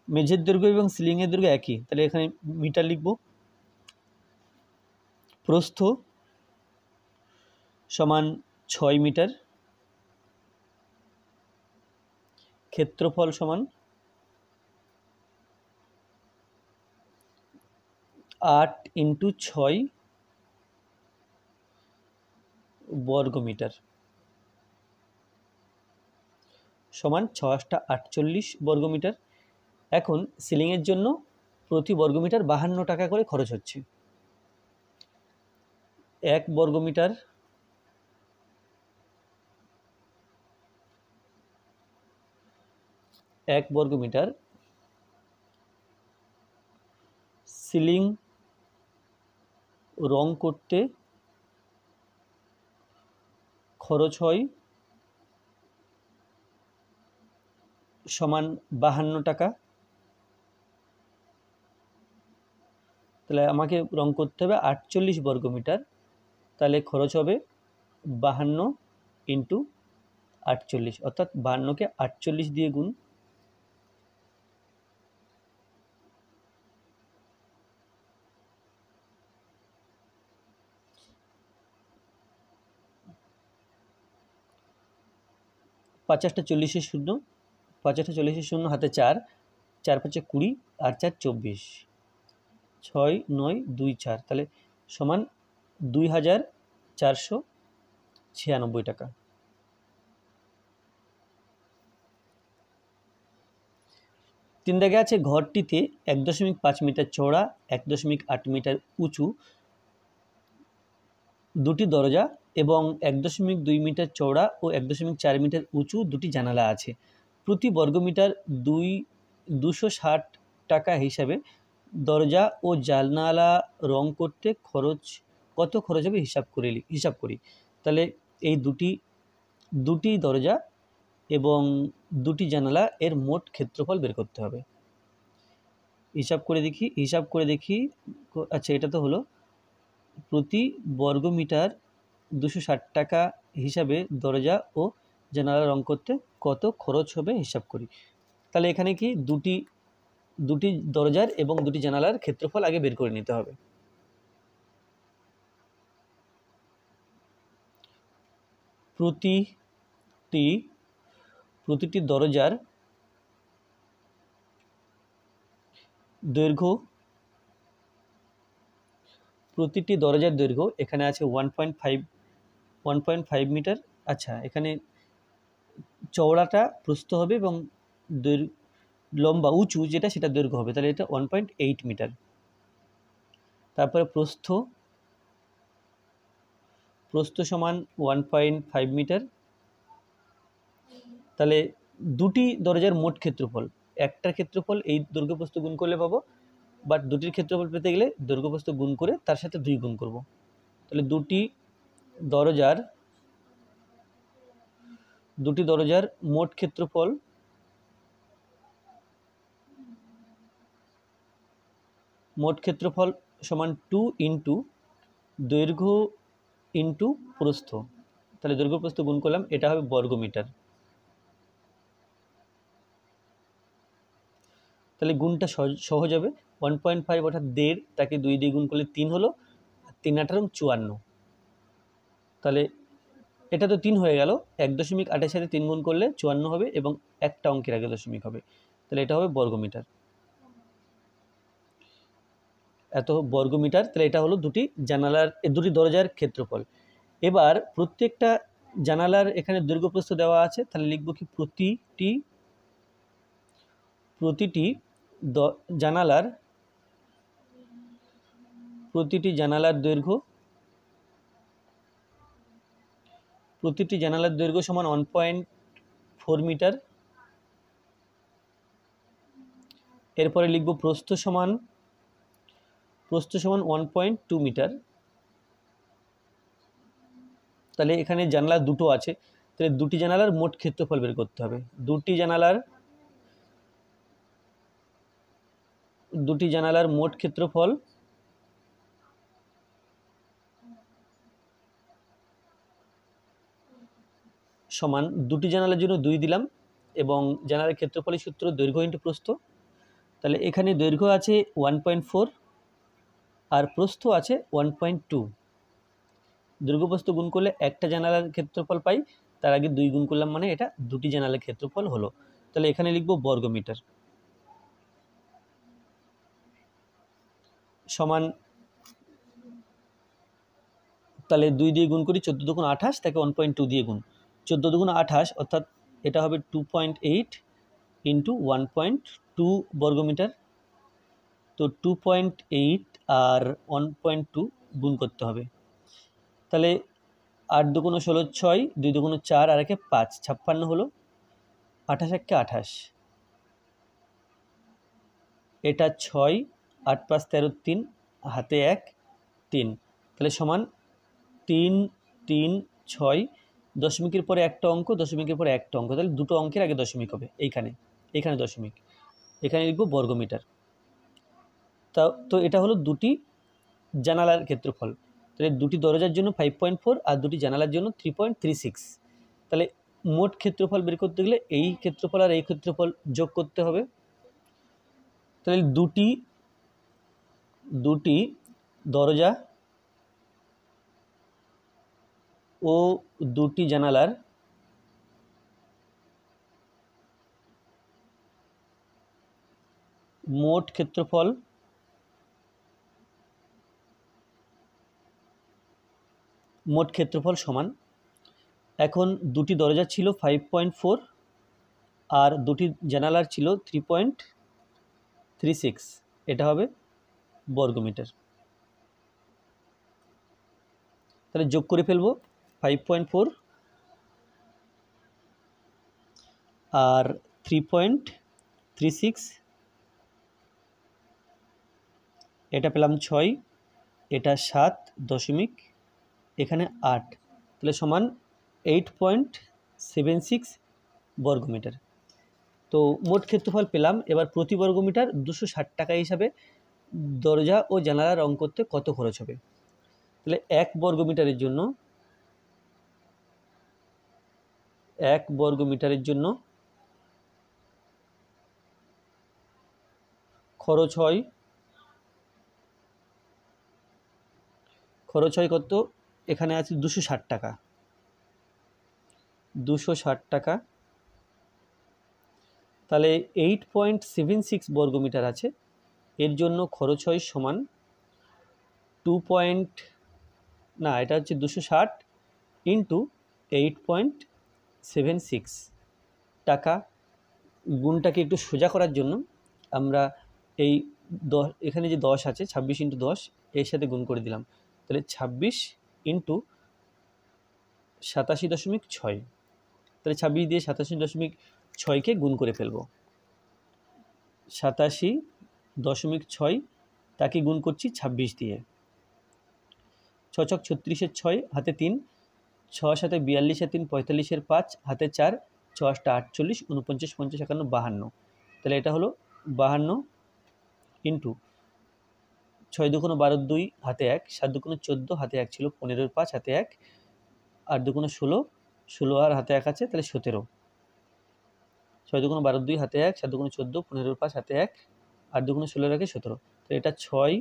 মেঝের দৈর্ঘ্য এবং সিলিংয়ের দৈর্ঘ্য একই, তাহলে এখানে মিটার লিখব। প্রস্থ সমান 6 মিটার, ক্ষেত্রফল সমান 8 × 6 বর্গমিটার সমান 6 × 8 = 48 বর্গমিটার। এখন সিলিংয়ের জন্য প্রতি বর্গমিটার 52 টাকা করে খরচ হচ্ছে। 1 বর্গমিটার সিলিং রং করতে খরচ হয় সমান 52 টাকা। তাহলে আমাকে রং করতে হবে 48 বর্গমিটার, তাহলে খরচ হবে 52 ইন্টু 48, অর্থাৎ 52কে 48 দিয়ে গুণ। পাঁচাশটা 40-এর শূন্য, 50টা 40-এর শূন্য, হাতে 4, 4 5 20 আর 4 24, 6 9 2 4, তাহলে সমান 2496 টাকা। তিন দাগে আছে ঘরটিতে 1.5 মিটার চওড়া, 1.8 মিটার উঁচু দুটি দরজা এবং 1.2 মিটার চওড়া ও 1.4 মিটার উঁচু দুটি জানালা আছে। প্রতি বর্গমিটার 260 টাকা হিসাবে দরজা ও জানালা রং করতে কত খরচ হবে হিসাব করি। তাহলে এই দুটি দরজা এবং দুটি জানালা এর মোট ক্ষেত্রফল বের করতে হবে। হিসাব করে দেখি। আচ্ছা, এটা তো হলো প্রতি বর্গমিটার 260 টাকা হিসাবে দরজা ও জানালা রং করতে কত খরচ হবে হিসাব করি। তাহলে এখানে কি দুটি দরজার এবং দুটি জানালার ক্ষেত্রফল আগে বের করে নিতে হবে। প্রতিটি দরজার দৈর্ঘ্য, এখানে আছে 1.5 মিটার। আচ্ছা, এখানে চওড়াটা প্রস্থ হবে এবং লম্বা উঁচু যেটা সেটা দৈর্ঘ্য হবে, তাহলে এটা 1.8 মিটার। তারপরে প্রস্থ সমান 1.5 মিটার। তাহলে দুটি দরজার মোট ক্ষেত্রফল, একটার ক্ষেত্রফল এই দৈর্ঘ্য প্রস্থ গুণ করলে পাবো, বাট দুটির ক্ষেত্রফল পেতে গেলে দৈর্ঘ্য প্রস্থ গুণ করে তার সাথে 2 গুণ করব। তাহলে দুটি দরজার মোট ক্ষেত্রফল সমান 2 ইন্টু দৈর্ঘ্য ইন্টু প্রস্থ। তাহলে দৈর্ঘ্য প্রস্থ গুণ করলাম, এটা হবে বর্গমিটার। তাহলে গুণটা সহজ হবে। 1.5 অর্থাৎ 1.5, তাকে 2 দিয়ে গুণ করলে 3 হলো, 3 8 54। তাহলে এটা তো 3 হয়ে গেল, 1.28 সাথে 3 গুণ করলে 54 হবে এবং একটা অঙ্কের আগে দশমিক হবে, তাহলে এটা হবে বর্গমিটার। এত বর্গমিটার। তাহলে এটা হলো দুটি দরজার ক্ষেত্রফল। এবার প্রত্যেকটা জানালার এখানে দৈর্ঘ্য প্রস্থ দেওয়া আছে, তাহলে লিখব কি প্রতিটি জানালার দৈর্ঘ্য সমান 1.4 মিটার। এরপরে লিখব প্রস্থ সমান 1.2 মিটার। তাহলে এখানে জানালা দুটো আছে, তাহলে দুটি জানালার মোট ক্ষেত্রফল বের করতে হবে। দুটি জানালার মোট ক্ষেত্রফল সমান, দুটি জানালার জন্য 2 দিলাম এবং জানালার ক্ষেত্রফলের সূত্র দৈর্ঘ্য ইন্টু প্রস্থ। তাহলে এখানে দৈর্ঘ্য আছে 1.4 আর প্রস্থ আছে 1.2। দৈর্ঘ্য প্রস্থ গুণ করলে একটা জানালার ক্ষেত্রফল পাই, তার আগে 2 গুণ করলাম, মানে এটা দুটি জানালার ক্ষেত্রফল হলো। তাহলে এখানে লিখব বর্গমিটার সমান, তাহলে 2 দিয়ে গুণ করি, 14 দুগুণ 28, তাকে 1.2 দিয়ে গুণ, 14 দুগুণ 28, অর্থাৎ এটা হবে 2.8 ইন্টু 1.2 বর্গমিটার। তো 2.8 আর 1.2 গুণ করতে হবে। তাহলে 8 দুগুণ 16, 6, 2 দুগুণ 4 আর 1 5, 56 হলো, 28 1 28, এটা 6, 8 5 13, 3, হাতে 1 3, তাহলে সমান 3 3 6, দশমিকের পরে একটা অঙ্ক, দশমিকের পরে একটা অঙ্ক, তাহলে দুটো অঙ্কের আগে দশমিক হবে। এইখানে দশমিক, এখানে লিখব বর্গমিটার। তো এটা হলো দুটি জানালার ক্ষেত্রফল। তাহলে দুটি দরজার জন্য 5.4 আর দুটি জানালার জন্য 3.36। তাহলে মোট ক্ষেত্রফল বের করতে গেলে এই ক্ষেত্রফল আর এই ক্ষেত্রফল যোগ করতে হবে। তাহলে দুটি দরজা ও দুটি জানালার মোট ক্ষেত্রফল সমান, এখন দুটি দরজা ছিল 5.4 আর দুটি জানালার ছিল 3.36, এটা হবে বর্গমিটার। তাহলে যোগ করে ফেলবো 5.4 আর 3.36, এটা পেলাম 6, এটা 7 দশমিক, এখানে 8, তাহলে সমান 8.76 বর্গমিটার। তো মোট ক্ষেত্রফল পেলাম। এবার প্রতি বর্গমিটার 260 টাকা হিসাবে দরজা ও জানালা রং করতে কত খরচ হবে। তাহলে 1 বর্গমিটারের জন্য খরচ হয় কত, এখানে আছে 260 টাকা। 260 টাকা, তাহলে 8.76 বর্গমিটার আছে, এর জন্য খরচ হয় সমান এটা হচ্ছে 260 ইন্টু 8.76 টাকা। গুণটাকে একটু সোজা করার জন্য আমরা এই এখানে যে 10 আছে, 26 ইন্টু 10 এর সাথে গুণ করে দিলাম। তাহলে 26 ইন্টু 87.6, তাহলে 26 দিয়ে 87.6কে গুণ করে ফেলব। 87.6 তাকে গুণ করছি 26 দিয়ে। 6 ছক 36-এর 6, হাতে 3, 6 7 42, 3 45, 5, হাতে 4, 6 8 48, 49 50 51 52, তাহলে এটা হলো 52 ইন্টু 6 2 12 2, হাতে 1, 7 2 14, হাতে 1 ছিল, 15 5, হাতে 1, 8 2 16, 16 আর হাতে 1 আছে, তাহলে 17, 6 2 12 2, হাতে 1, 7 2 14, 15 5, হাতে 1, 8 2 16 রাখে 17, তো এটা 6,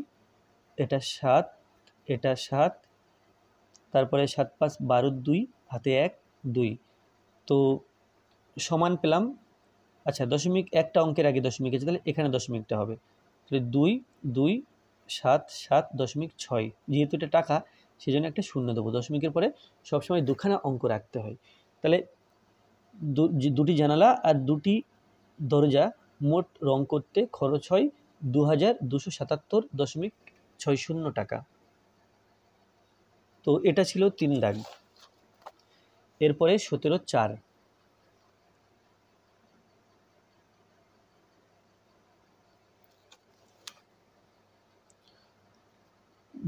এটা 7, এটা 7, তারপরে 7 5 12 2, হাতে 1 2, তো সমান পেলাম। আচ্ছা, দশমিক একটা অঙ্কের আগে দশমিক আছে, তাহলে এখানে দশমিকটা হবে, তাহলে 2 2 7 7.6, যেহেতু এটা টাকা সেই জন্য একটা শূন্য দেবো। দশমিকের পরে সবসময় দুখানা অঙ্ক রাখতে হয়। তাহলে দুটি জানালা আর দুটি দরজা মোট রং করতে খরচ হয় 2277.60 টাকা। তো এটা ছিল 3 দাগ। এরপরে 17-4,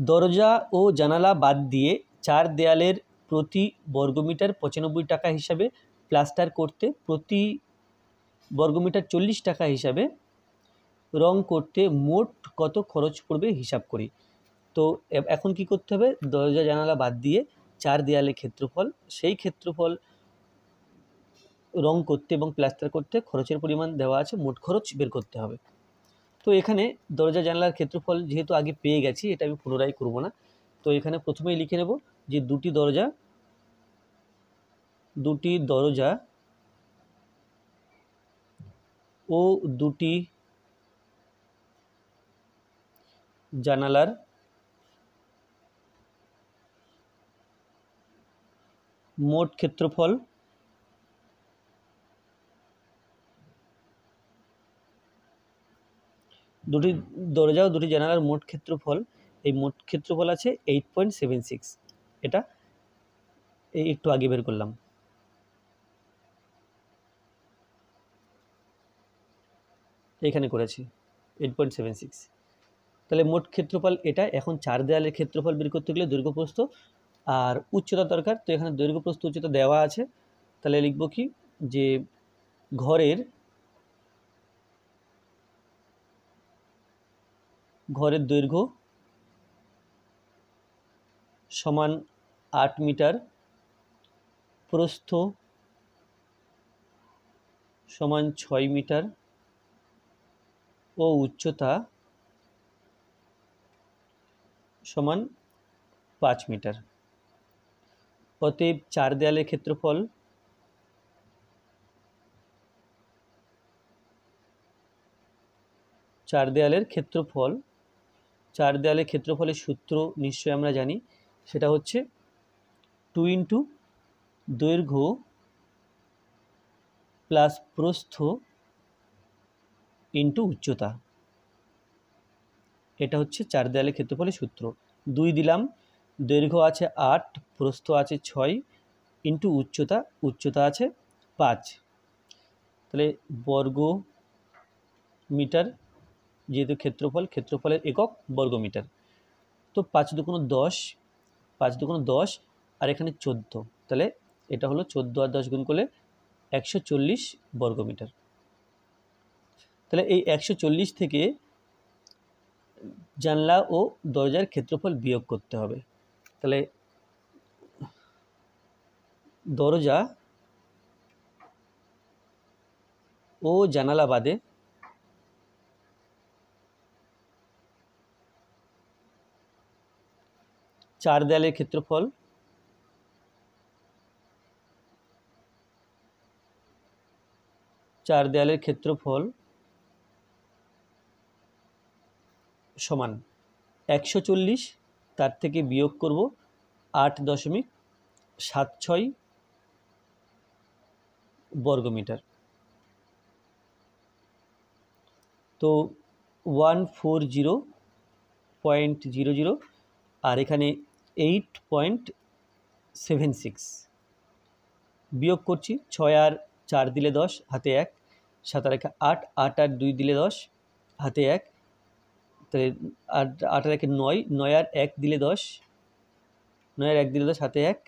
দরজা ও জানালা বাদ দিয়ে 4 দেয়ালের প্রতি বর্গমিটার 95 টাকা হিসাবে প্লাস্টার করতে প্রতি বর্গমিটার 40 টাকা হিসাবে রং করতে মোট কত খরচ পড়বে হিসাব করি। তো এখন কি করতে হবে, দরজা জানালা বাদ দিয়ে 4 দেয়ালের ক্ষেত্রফল, সেই ক্ষেত্রফল রং করতে এবং প্লাস্টার করতে খরচের পরিমাণ দেওয়া আছে, মোট খরচ বের করতে হবে। তো এখানে দরজা জানালার ক্ষেত্রফল যেহেতু আগে পেয়ে গেছি, এটা আমি পুনরায় করব না। তো এখানে প্রথমেই লিখে নেব যে দুটি দরজা ও দুটি জানালার মোট ক্ষেত্রফল দুটি দরজা ও দুটি জানালার মোট ক্ষেত্রফল, এই মোট ক্ষেত্রফল আছে 8.76, এটা একটু আগে বের করলাম। এখানে করেছি 8.76, তাহলে মোট ক্ষেত্রফল এটা। এখন 4 দেয়ালের ক্ষেত্রফল বের করতে গেলে দৈর্ঘ্য প্রস্থ আর উচ্চতা দরকার। তো এখানে দৈর্ঘ্য প্রস্থ উচ্চতা দেওয়া আছে, তাহলে লিখব কি যে ঘরের দৈর্ঘ্য সমান 8 মিটার, প্রস্থ সমান 6 মিটার ও উচ্চতা সমান 5 মিটার। অতএব 4 দেয়ালের ক্ষেত্রফল চার দেয়ালের ক্ষেত্রফলের সূত্র নিশ্চয়ই আমরা জানি, সেটা হচ্ছে 2 ইন্টু দৈর্ঘ্য প্লাস প্রস্থ ইন্টু উচ্চতা। এটা হচ্ছে 4 দেয়ালের ক্ষেত্রফলের সূত্র। 2 দিলাম, দৈর্ঘ্য আছে 8, প্রস্থ আছে 6 ইন্টু উচ্চতা আছে 5, তাহলে বর্গ মিটার, যেহেতু ক্ষেত্রফলের একক বর্গ মিটার। তো 5 দুগুণ 10 আর এখানে 14, তাহলে এটা হলো 14 আর 10 গুণ করলে 140 বর্গ মিটার। তাহলে এই 140 থেকে জানলা ও দরজার ক্ষেত্রফল বিয়োগ করতে হবে। তাহলে দরজা ও জানালা বাদে 4 দেয়ালের ক্ষেত্রফল সমান 140, তার থেকে বিয়োগ করব 8.76 বর্গ মিটার। তো 140.00 আর এখানে 8.76 বিয়োগ করছি। 6 আর 4 দিলে 10, হাতে 1, 7 আর 8, 8 আর 2 দিলে 10, হাতে 1, তাহলে 8 আর 1 9, 9 আর 1 দিলে 10, 9 আর 1 দিলে 10, হাতে 1,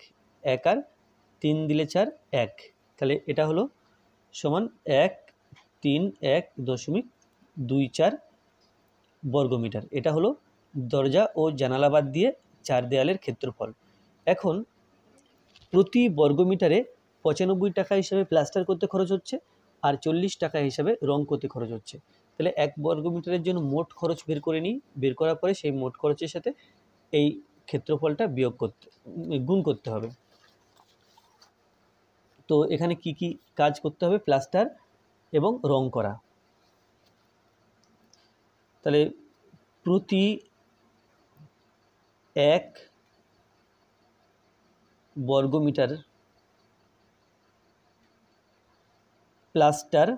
1 আর 3 দিলে 4, 1, তাহলে এটা হলো সমান 131.24 বর্গ মিটার। এটা হলো দরজা ও জানালা বাদ দিয়ে 4 দেয়ালের ক্ষেত্রফল। এখন প্রতি বর্গ মিটারে 95 টাকা হিসাবে প্লাস্টার করতে খরচ হচ্ছে আর 40 টাকা হিসাবে রং করতে খরচ হচ্ছে। তাহলে 1 বর্গ মিটারের জন্য মোট খরচ বের করে নিই। বের করার পরে সেই মোট খরচের সাথে এই ক্ষেত্রফলটা গুণ করতে হবে। তো এখানে কি কি কাজ করতে হবে? প্লাস্টার এবং রং করা। তাহলে প্রতি 1 বর্গ মিটার প্লাস্টার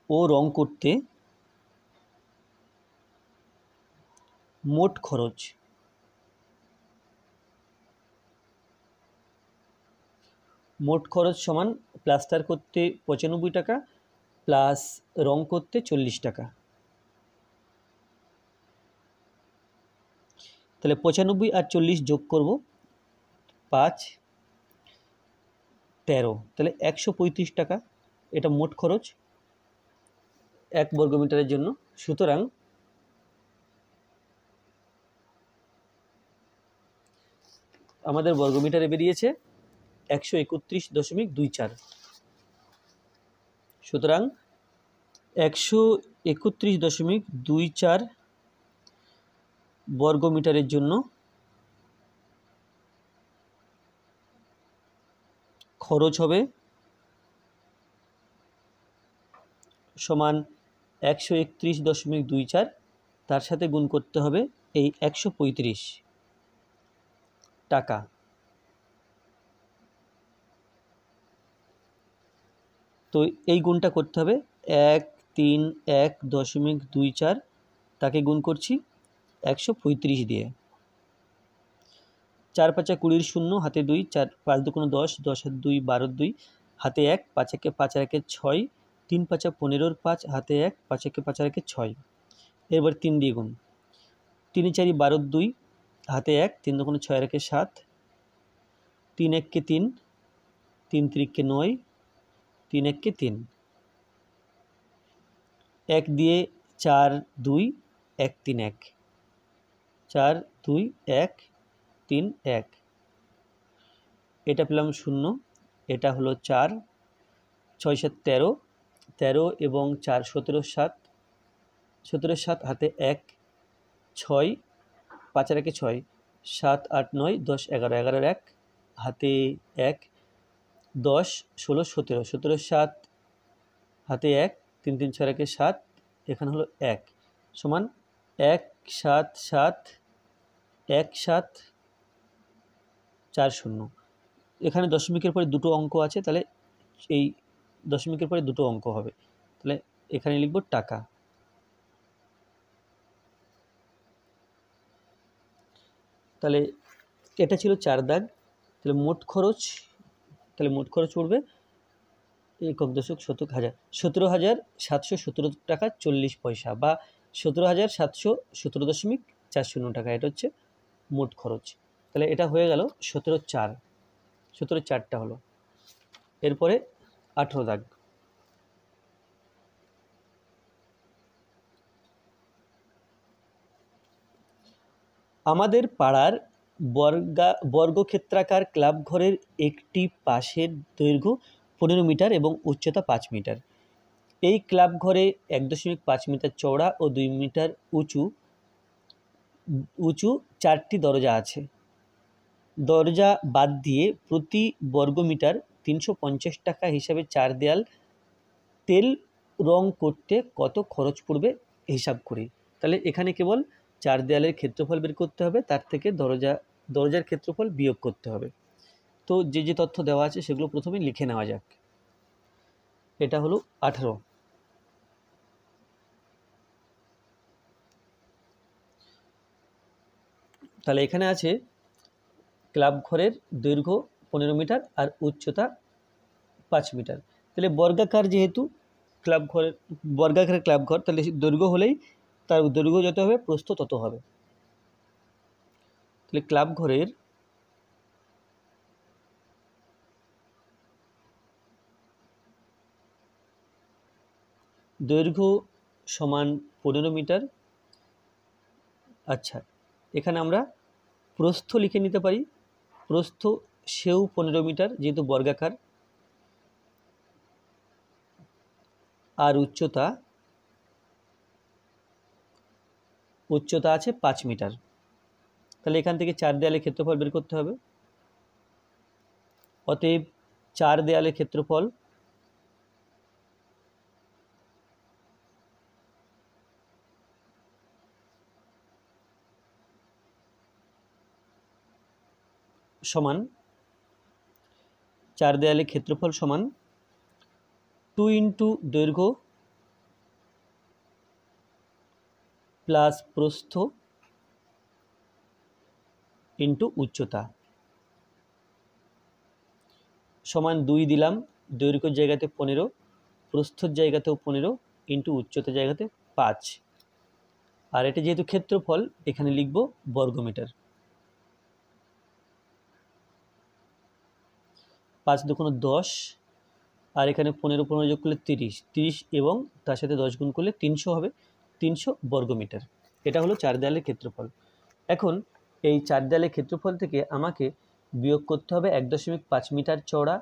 ও রং করতে মোট খরচ সমান প্লাস্টার করতে 95 টাকা প্লাস রং করতে 40 টাকা। তাহলে 95 আর 40 যোগ করব, 5, 13, তাহলে 135 টাকা এটা মোট খরচ 1 বর্গ মিটারের জন্য। সুতরাং আমাদের বর্গ মিটারে বেরিয়েছে 131.24। সুতরাং 131.24 বর্গ মিটারের জন্য খরচ হবে সমান 131.24, তার সাথে গুণ করতে হবে এই 135 টাকা। তো এই গুণটা করতে হবে 131.24, তাকে গুণ করছি 135 দিয়ে। 4 5 20 শূন্য, হাতে 2, 4 5 2 10, 10 আর 2 12, 2 হাতে 1, 5 1 5 আর 1 6, 3 পাঁচা 15 5 হাতে 1 5 একে 5 আর 1 6। এবার 3 দিয়ে গুণ। 3 4 12 2 হাতে 1 3 2 6 আর 1 7 3 1 के 3 3 3 के 9 3 1 के 3 1 দিয়ে 4 2 1 3 1 4 2 1 3 1 এটা পেলাম 0 এটা হলো 4 6 7 13 13 এবং 4 17 7 17 7 হাতে 1 6 5 আর 1 6 7 8 9 10 11 11 1 হাতে 1 10 16 17 17 7 হাতে 1 3 3 6 1 7 এখানে হলো 1 সমান 1 7 7 1 7 4 0। এখানে দশমিকের পরে দুটো অঙ্ক আছে, তাহলে এই দশমিকের পরে দুটো অঙ্ক হবে, তাহলে এখানে লিখব টাকা। তাহলে এটা ছিল 4 দাগ। তাহলে মোট খরচ পড়বে একক দশক শতক হাজার 17,717 টাকা 40 পয়সা বা 17,717.40 টাকা। এটা হচ্ছে মোট খরচ। তাহলে এটা হয়ে গেল 17,4টা হলো। এরপরে 18 দাগ। আমাদের পাড়ার বর্গক্ষেত্রাকার ক্লাব ঘরের একটি পাশের দৈর্ঘ্য 15 মিটার এবং উচ্চতা 5 মিটার। এই ক্লাব ঘরে 1.5 মিটার চওড়া ও 2 মিটার উঁচু 4টি দরজা আছে। দরজা বাদ দিয়ে প্রতি বর্গমিটার 350 টাকা হিসাবে 4 দেয়াল তেল রং করতে কত খরচ পড়বে হিসাব করি। তাহলে এখানে কেবল 4 দেয়ালের ক্ষেত্রফল বের করতে হবে, তার থেকে দরজার ক্ষেত্রফল বিয়োগ করতে হবে। তো যে তথ্য দেওয়া আছে সেগুলো প্রথমে লিখে নেওয়া যাক। এটা হলো 18। তাহলে এখানে আছে ক্লাব ঘরের দৈর্ঘ্য 15 মিটার আর উচ্চতা 5 মিটার। তাহলে যেহেতু বর্গাকারের ক্লাব ঘর, তাহলে দৈর্ঘ্য হলেই তার দৈর্ঘ্য যত হবে প্রস্থ তত হবে। তাহলে ক্লাব ঘরের দৈর্ঘ্য সমান 15 মিটার। আচ্ছা, এখানে আমরা প্রস্থ লিখে নিতে পারি। প্রস্থ সেও 15 মিটার যেহেতু বর্গাকার, আর উচ্চতা আছে 5 মিটার। তাহলে এখান থেকে 4 দেয়ালের ক্ষেত্রফল বের করতে হবে। অতএব 4 দেয়ালের ক্ষেত্রফল সমান 4 দেয়ালের ক্ষেত্রফল সমান 2 ইন্টু দৈর্ঘ্য প্লাস প্রস্থ ইন্টু উচ্চতা সমান 2 দিলাম। দৈর্ঘ্যের জায়গাতে 15, প্রস্থের জায়গাতেও 15 ইন্টু উচ্চতার জায়গাতে 5। আর এটা যেহেতু ক্ষেত্রফল এখানে লিখব বর্গমিটার। 5 দুগুণ 10 আর এখানে 15 যোগ করলে 30 এবং তার সাথে 10 গুণ করলে 300 হবে। 300 বর্গমিটার। এটা হলো 4 দেয়ালের ক্ষেত্রফল। এখন এই 4 দেয়ালের ক্ষেত্রফল থেকে আমাকে বিয়োগ করতে হবে 1.5 মিটার চওড়া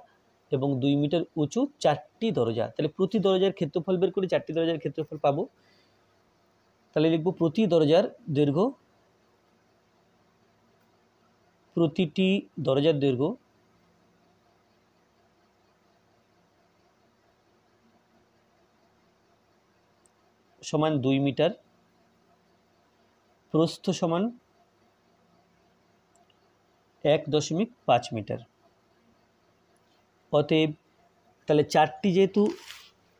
এবং 2 মিটার উঁচু 4টি দরজা। তাহলে প্রতি দরজার ক্ষেত্রফল বের করে 4টি দরজার ক্ষেত্রফল পাবো। তাহলে লিখব প্রতি দরজার দৈর্ঘ্য, প্রতিটি দরজার দৈর্ঘ্য সমান 2 মিটার, প্রস্থ সমান 1.5 মিটার। অতএব তাহলে 4টি যেহেতু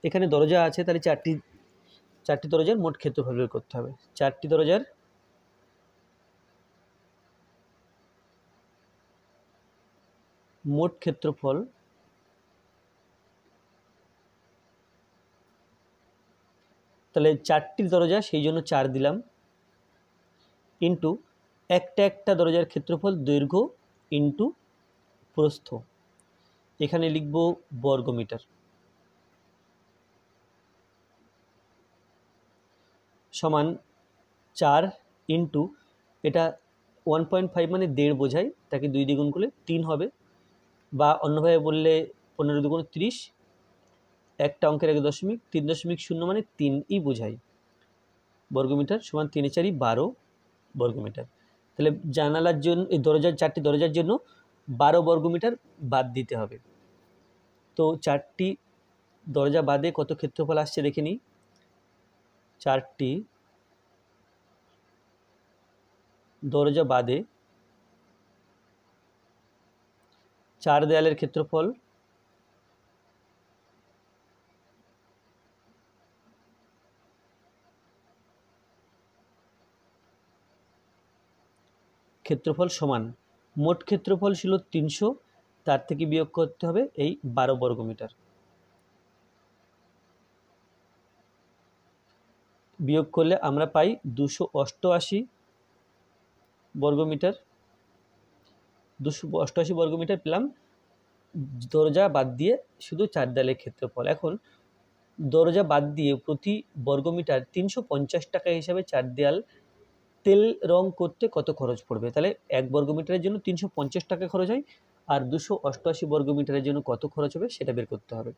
এখানে দরজা আছে, তাহলে 4টি দরজার মোট ক্ষেত্রফল বের করতে হবে। 4টি দরজার মোট ক্ষেত্রফল তাহলে 4টি দরজা, সেই জন্য 4 দিলাম, ইন্টু একটা একটা দরজার ক্ষেত্রফল দৈর্ঘ্য ইন্টু প্রস্থ, এখানে লিখব বর্গমিটার, সমান 4 ইন্টু এটা 1.5 মানে 1.5 বোঝায়, তাকে 2 দিয়ে গুণ করলে 3 হবে, বা অন্যভাবে বললে 15 দুগুণ 30, একটা অঙ্কের আগে দশমিক, 3.0 মানে 3ই বোঝায়, বর্গমিটার সমান 3 4 12 বর্গমিটার। তাহলে জানালার জন্য, এই দরজার 4টি দরজার জন্য 12 বর্গমিটার বাদ দিতে হবে। তো 4টি দরজা বাদে কত ক্ষেত্রফল আসছে দেখে নিই। 4টি দরজা বাদে 4 দেয়ালের ক্ষেত্রফল সমান মোট ক্ষেত্রফল ছিল 300, তার থেকে বিয়োগ করতে হবে এই 12 বর্গমিটার, বিয়োগ করলে আমরা পাই 288 বর্গমিটার। 288 বর্গমিটার পেলাম দরজা বাদ দিয়ে শুধু 4 দেয়ালের ক্ষেত্রফল। এখন দরজা বাদ দিয়ে প্রতি বর্গমিটার 350 টাকা হিসাবে 4 দেয়াল তেল রং করতে কত খরচ পড়বে। তাহলে 1 বর্গমিটারের জন্য 350 টাকা খরচ হয়, আর 288 বর্গমিটারের জন্য কত খরচ হবে সেটা বের করতে হবে।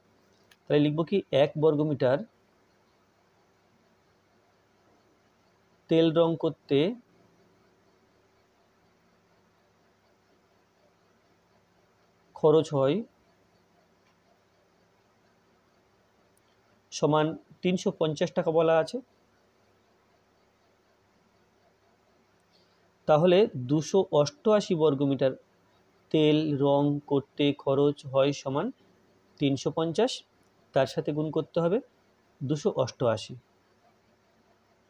তাহলে লিখব কি 1 বর্গমিটার তেল রং করতে খরচ হয় সমান 350 টাকা বলা আছে, তাহলে 288 বর্গমিটার তেল রং করতে খরচ হয় সমান 350, তার সাথে গুণ করতে হবে 288,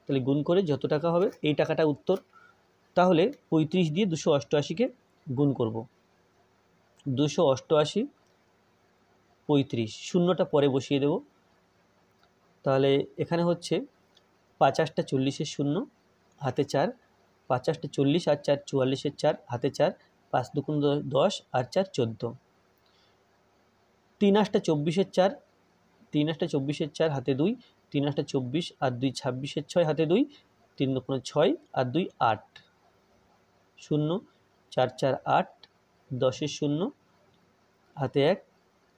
তাহলে গুণ করে যত টাকা হবে এই টাকাটা উত্তর। তাহলে 35 দিয়ে 288-কে গুণ করব, 288 35, শূন্যটা পরে বসিয়ে দেব। তাহলে এখানে হচ্ছে 5 8 40-এর শূন্য, হাতে 4, 5 8 40 আর 4 44-এর 4, হাতে 4, 5 দুগুণ 10 আর 4 14, 3 8 24-এর 4, 3 8 24-এর 4, হাতে 2, 3 8 24 আর 2 26-এর 6, হাতে 2, 3 দুগুণ 6 আর 2 8, 0 4 4 8, 10-এর শূন্য, হাতে 1,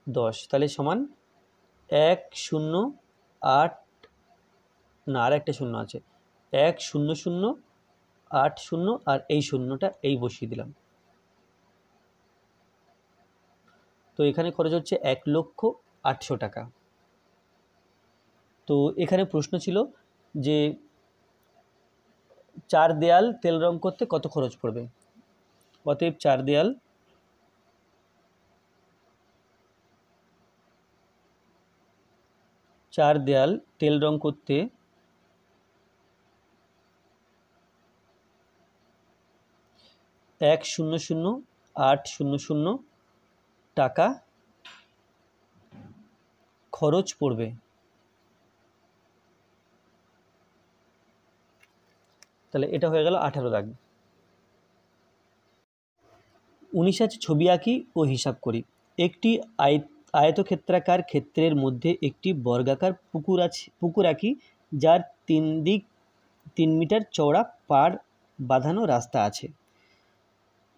10, তাহলে সমান 1 0 8, না আর একটা শূন্য আছে, 1 0 0 8 0, আর এই শূন্যটা এই বসিয়ে দিলাম। তো এখানে খরচ হচ্ছে 1,08,000 টাকা। তো এখানে প্রশ্ন ছিল যে 4 দেয়াল তেল রং করতে কত খরচ পড়বে। অতএব 4 দেয়াল তেল রং করতে 1,00,800 টাকা খরচ পড়বে। তাহলে এটা হয়ে গেল 18 দাগ। 19 আছে ছবি আঁকি ও হিসাব করি। একটি আয়তক্ষেত্রাকার ক্ষেত্রের মধ্যে একটি বর্গাকার পুকুর আঁকি, যার 3 দিক 3 মিটার চওড়া পাড় বাঁধানো রাস্তা আছে,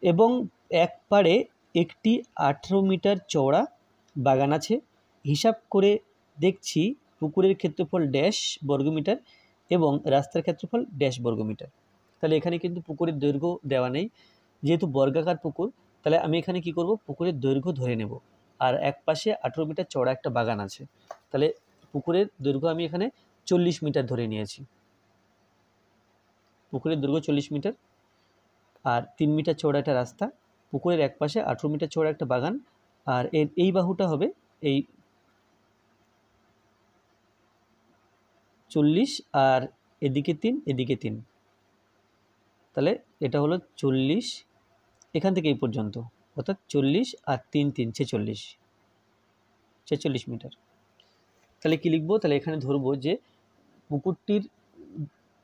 এবং এক পাড়ে একটি 18 মিটার চওড়া বাগান আছে। হিসাব করে দেখছি পুকুরের ক্ষেত্রফল ড্যাশ বর্গমিটার এবং রাস্তার ক্ষেত্রফল ড্যাশ বর্গমিটার। তাহলে এখানে কিন্তু পুকুরের দৈর্ঘ্য দেওয়া নেই, যেহেতু বর্গাকার পুকুর, তাহলে আমি এখানে কি করব, পুকুরের দৈর্ঘ্য ধরে নেব। আর এক পাশে 18 মিটার চওড়া একটা বাগান আছে, তাহলে পুকুরের দৈর্ঘ্য আমি এখানে 40 মিটার ধরে নিয়েছি। পুকুরের দৈর্ঘ্য 40 মিটার, আর 3 মিটার চওড়া একটা রাস্তা, পুকুরের এক পাশে 18 মিটার চওড়া একটা বাগান, আর এই বাহুটা হবে এই 40, আর এদিকে 3 এদিকে 3, তাহলে এটা হলো 40 এখান থেকে এই পর্যন্ত, অর্থাৎ 40 আর 3 3 46 মিটার। তাহলে কি লিখবো, তাহলে এখানে ধরবো যে পুকুরটির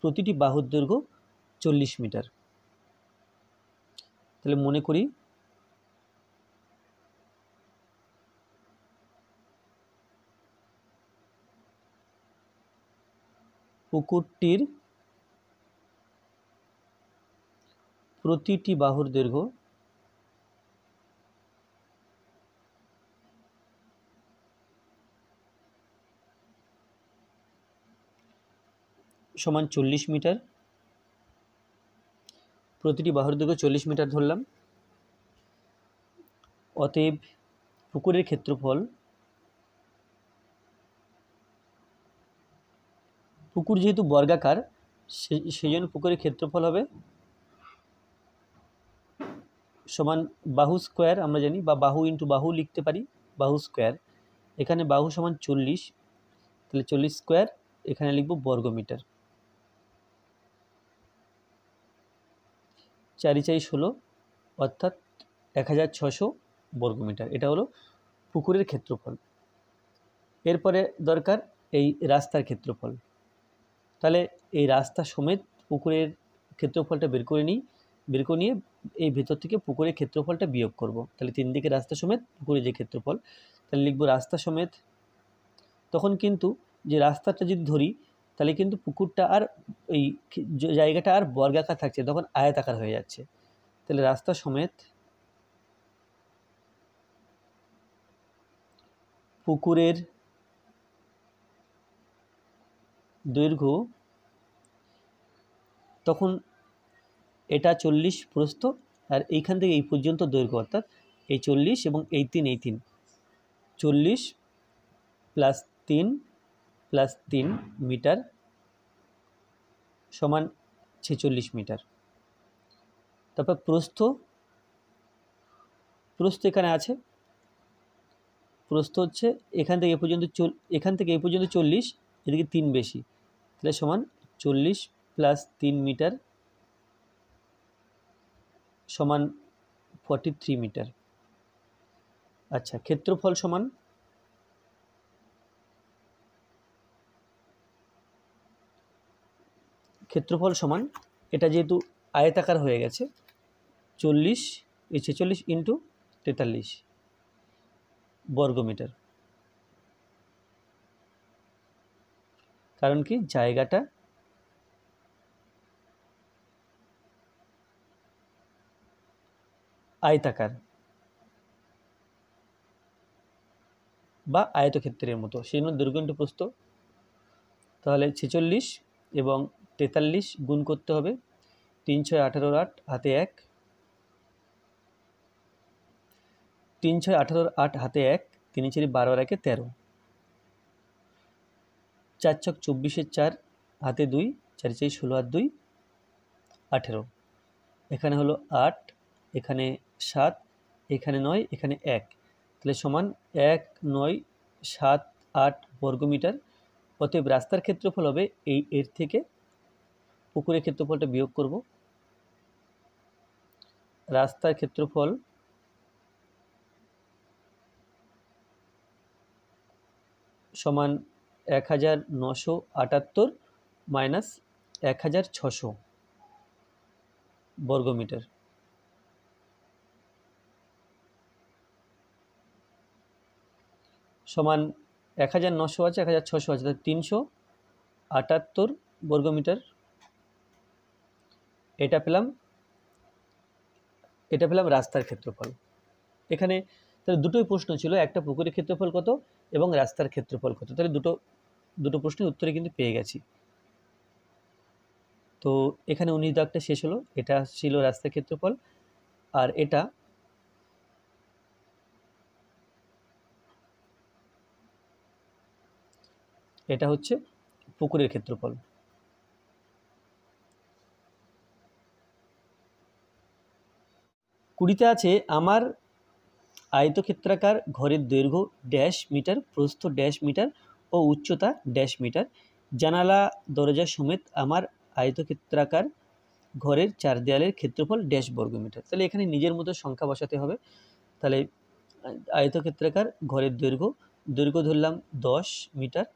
প্রতিটি বাহুর দৈর্ঘ্য 40 মিটার। তাহলে মনে করি পুকুরটির প্রতিটি বাহুর দৈর্ঘ্য সমান 40 মিটার। প্রতিটি বাহুর দৈর্ঘ্য 40 মিটার ধরলাম। অতএব পুকুরের ক্ষেত্রফল, পুকুর যেহেতু বর্গাকার সেই জন্য পুকুরের ক্ষেত্রফল হবে সমান বাহু স্কোয়ার, আমরা জানি, বা বাহু ইন্টু বাহু লিখতে পারি, বাহু স্কোয়ার। এখানে বাহু সমান 40, তাহলে 40 স্কোয়ার, এখানে লিখব বর্গমিটার। 4×4 16, অর্থাৎ 1600 বর্গমিটার। এটা হলো পুকুরের ক্ষেত্রফল। এরপরে দরকার এই রাস্তার ক্ষেত্রফল। তাহলে এই রাস্তা সমেত পুকুরের ক্ষেত্রফলটা বের করে নিয়ে এই ভেতর থেকে পুকুরের ক্ষেত্রফলটা বিয়োগ করব। তাহলে 3 দিকে রাস্তা সমেত পুকুরের যে ক্ষেত্রফল, তাহলে লিখব রাস্তা সমেত। তখন কিন্তু যে রাস্তাটা যদি ধরি তাহলে কিন্তু পুকুরটা আর এই জায়গাটা আর বর্গাকার থাকছে, তখন আয়তাকার হয়ে যাচ্ছে। তাহলে রাস্তা সমেত পুকুরের দৈর্ঘ্য, তখন এটা 40 প্রস্থ আর এইখান থেকে এই পর্যন্ত দৈর্ঘ্য, অর্থাৎ এই 40 এবং এই 3 40 প্লাস 3 মিটার সমান 46 মিটার। তারপর প্রস্থ এখানে আছে, প্রস্থ হচ্ছে এখান থেকে এই পর্যন্ত 40, এদিকে 3 বেশি, তাহলে সমান 40 প্লাস 3 মিটার সমান 43 মিটার। আচ্ছা, ক্ষেত্রফল সমান এটা যেহেতু আয়তাকার হয়ে গেছে, 46 ইন্টু 43 বর্গমিটার। কারণ কি, জায়গাটা আয়তাকার বা আয়তক্ষেত্রের মতো, সেই জন্য দৈর্ঘ্য ইন্টু প্রস্থ। তাহলে 46 এবং 43 গুণ করতে হবে, 3 6 18 8 হাতে 1, 3 6 18 8 হাতে 1, 3 4 12 আর 1 13, 4 6 24 4 হাতে 2, 4 4 16 আর 2 18, এখানে হলো 8, এখানে 7, এখানে 9, এখানে 1, তাহলে সমান 1 9 7 8 বর্গমিটার। অতএব রাস্তার ক্ষেত্রফল হবে এর থেকে পুকুরের ক্ষেত্রফলটা বিয়োগ করব। রাস্তার ক্ষেত্রফল সমান 1978 মাইনাস 1600 বর্গমিটার সমান 1900 আছে, 1600 আছে, তাহলে 378 বর্গমিটার। এটা পেলাম রাস্তার ক্ষেত্রফল। এখানে তাহলে দুটোই প্রশ্ন ছিল, একটা পুকুরের ক্ষেত্রফল কত এবং রাস্তার ক্ষেত্রফল কত। তাহলে দুটো প্রশ্নের উত্তরে কিন্তু পেয়ে গেছি। তো এখানে 19 দাগটা শেষ হলো। এটা ছিল রাস্তার ক্ষেত্রফল, আর এটা হচ্ছে পুকুরের ক্ষেত্রফল। কুড়িতে আছে, আমার আয়তক্ষেত্রাকার ঘরের দৈর্ঘ্য ড্যাশ মিটার, প্রস্থ ড্যাশ মিটার ও উচ্চতা ড্যাশ মিটার। জানালা দরজা সমেত আমার আয়তক্ষেত্রাকার ঘরের 4 দেয়ালের ক্ষেত্রফল ড্যাশ বর্গমিটার। তাহলে এখানে নিজের মতো সংখ্যা বসাতে হবে। তাহলে আয়তক্ষেত্রাকার ঘরের দৈর্ঘ্য ধরলাম 10 মিটার,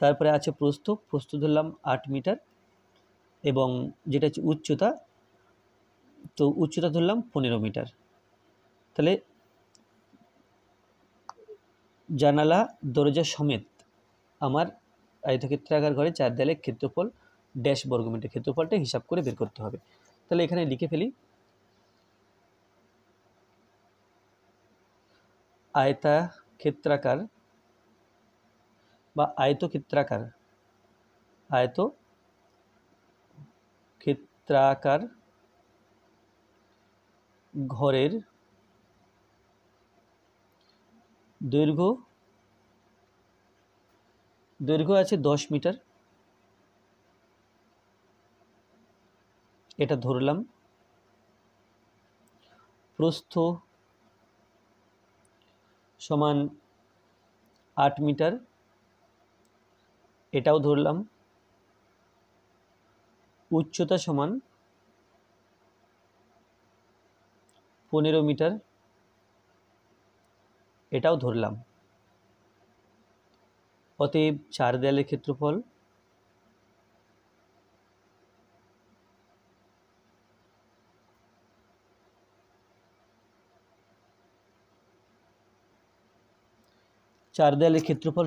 তারপরে আছে প্রস্থ, প্রস্থ ধরলাম 8 মিটার, এবং যেটা হচ্ছে উচ্চতা, তো উচ্চতা ধরলাম 15 মিটার। তাহলে জানালা দরজা সমেত আমার আয়তক্ষেত্রাকার ঘরে 4 দেয়ালের ক্ষেত্রফল ড্যাশ বর্গমিটার, ক্ষেত্রফলটা হিসাব করে বের করতে হবে। তাহলে এখানে লিখে ফেলি, আয়তক্ষেত্রাকার বা আয়তক্ষেত্রাকার ঘরের দৈর্ঘ্য আছে 10 মিটার, এটা ধরলাম। প্রস্থ সমান 8 মিটার, এটাও ধরলাম। উচ্চতা সমান 15 মিটার, এটাও ধরলাম। অতএব 4 দেয়ালের ক্ষেত্রফল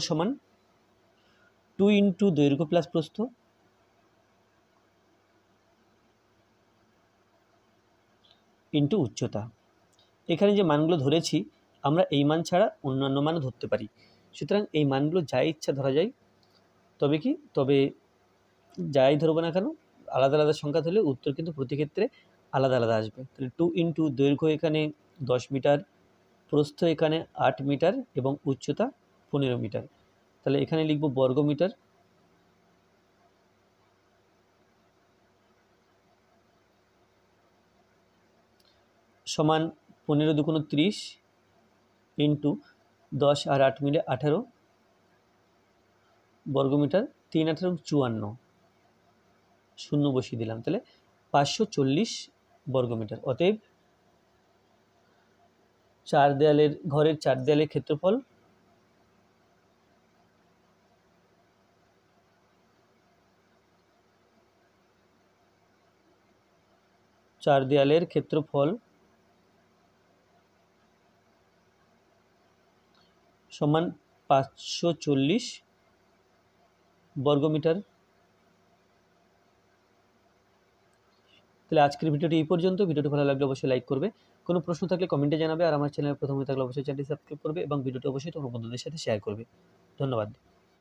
সমান 2 ইন্টু দৈর্ঘ্য প্লাস প্রস্থ ইন্টু উচ্চতা। এখানে যে মানগুলো ধরেছি আমরা এই মান ছাড়া অন্যান্য মানও ধরতে পারি, সুতরাং এই মানগুলো যাই ইচ্ছা ধরা যায়। তবে যাই ধরবো না কেন, আলাদা আলাদা সংখ্যা ধরলে উত্তর কিন্তু প্রতি ক্ষেত্রে আলাদা আলাদা আসবে। তাহলে 2 ইন্টু দৈর্ঘ্য এখানে 10 মিটার, প্রস্থ এখানে 8 মিটার এবং উচ্চতা 15 মিটার। তাহলে এখানে লিখব বর্গমিটার, সমান 15 দুগুণ 30 ইন্টু 10 আর 8 মিলে 18 বর্গমিটার, 3 18 54, শূন্য বসিয়ে দিলাম। তাহলে 540 বর্গমিটার। অতএব ঘরের 4 দেয়ালের ক্ষেত্রফল সমান 540 বর্গমিটার। তাহলে আজকের ভিডিওটি এই পর্যন্ত। ভিডিওটি ভালো লাগলে অবশ্যই লাইক করবে, কোনো প্রশ্ন থাকলে কমেন্টে জানাবে, আর আমার চ্যানেলে প্রথমে থাকলে অবশ্যই চ্যানেলটি সাবস্ক্রাইব করবে এবং ভিডিওটি অবশ্যই তোমার বন্ধুদের সাথে শেয়ার করবে। ধন্যবাদ।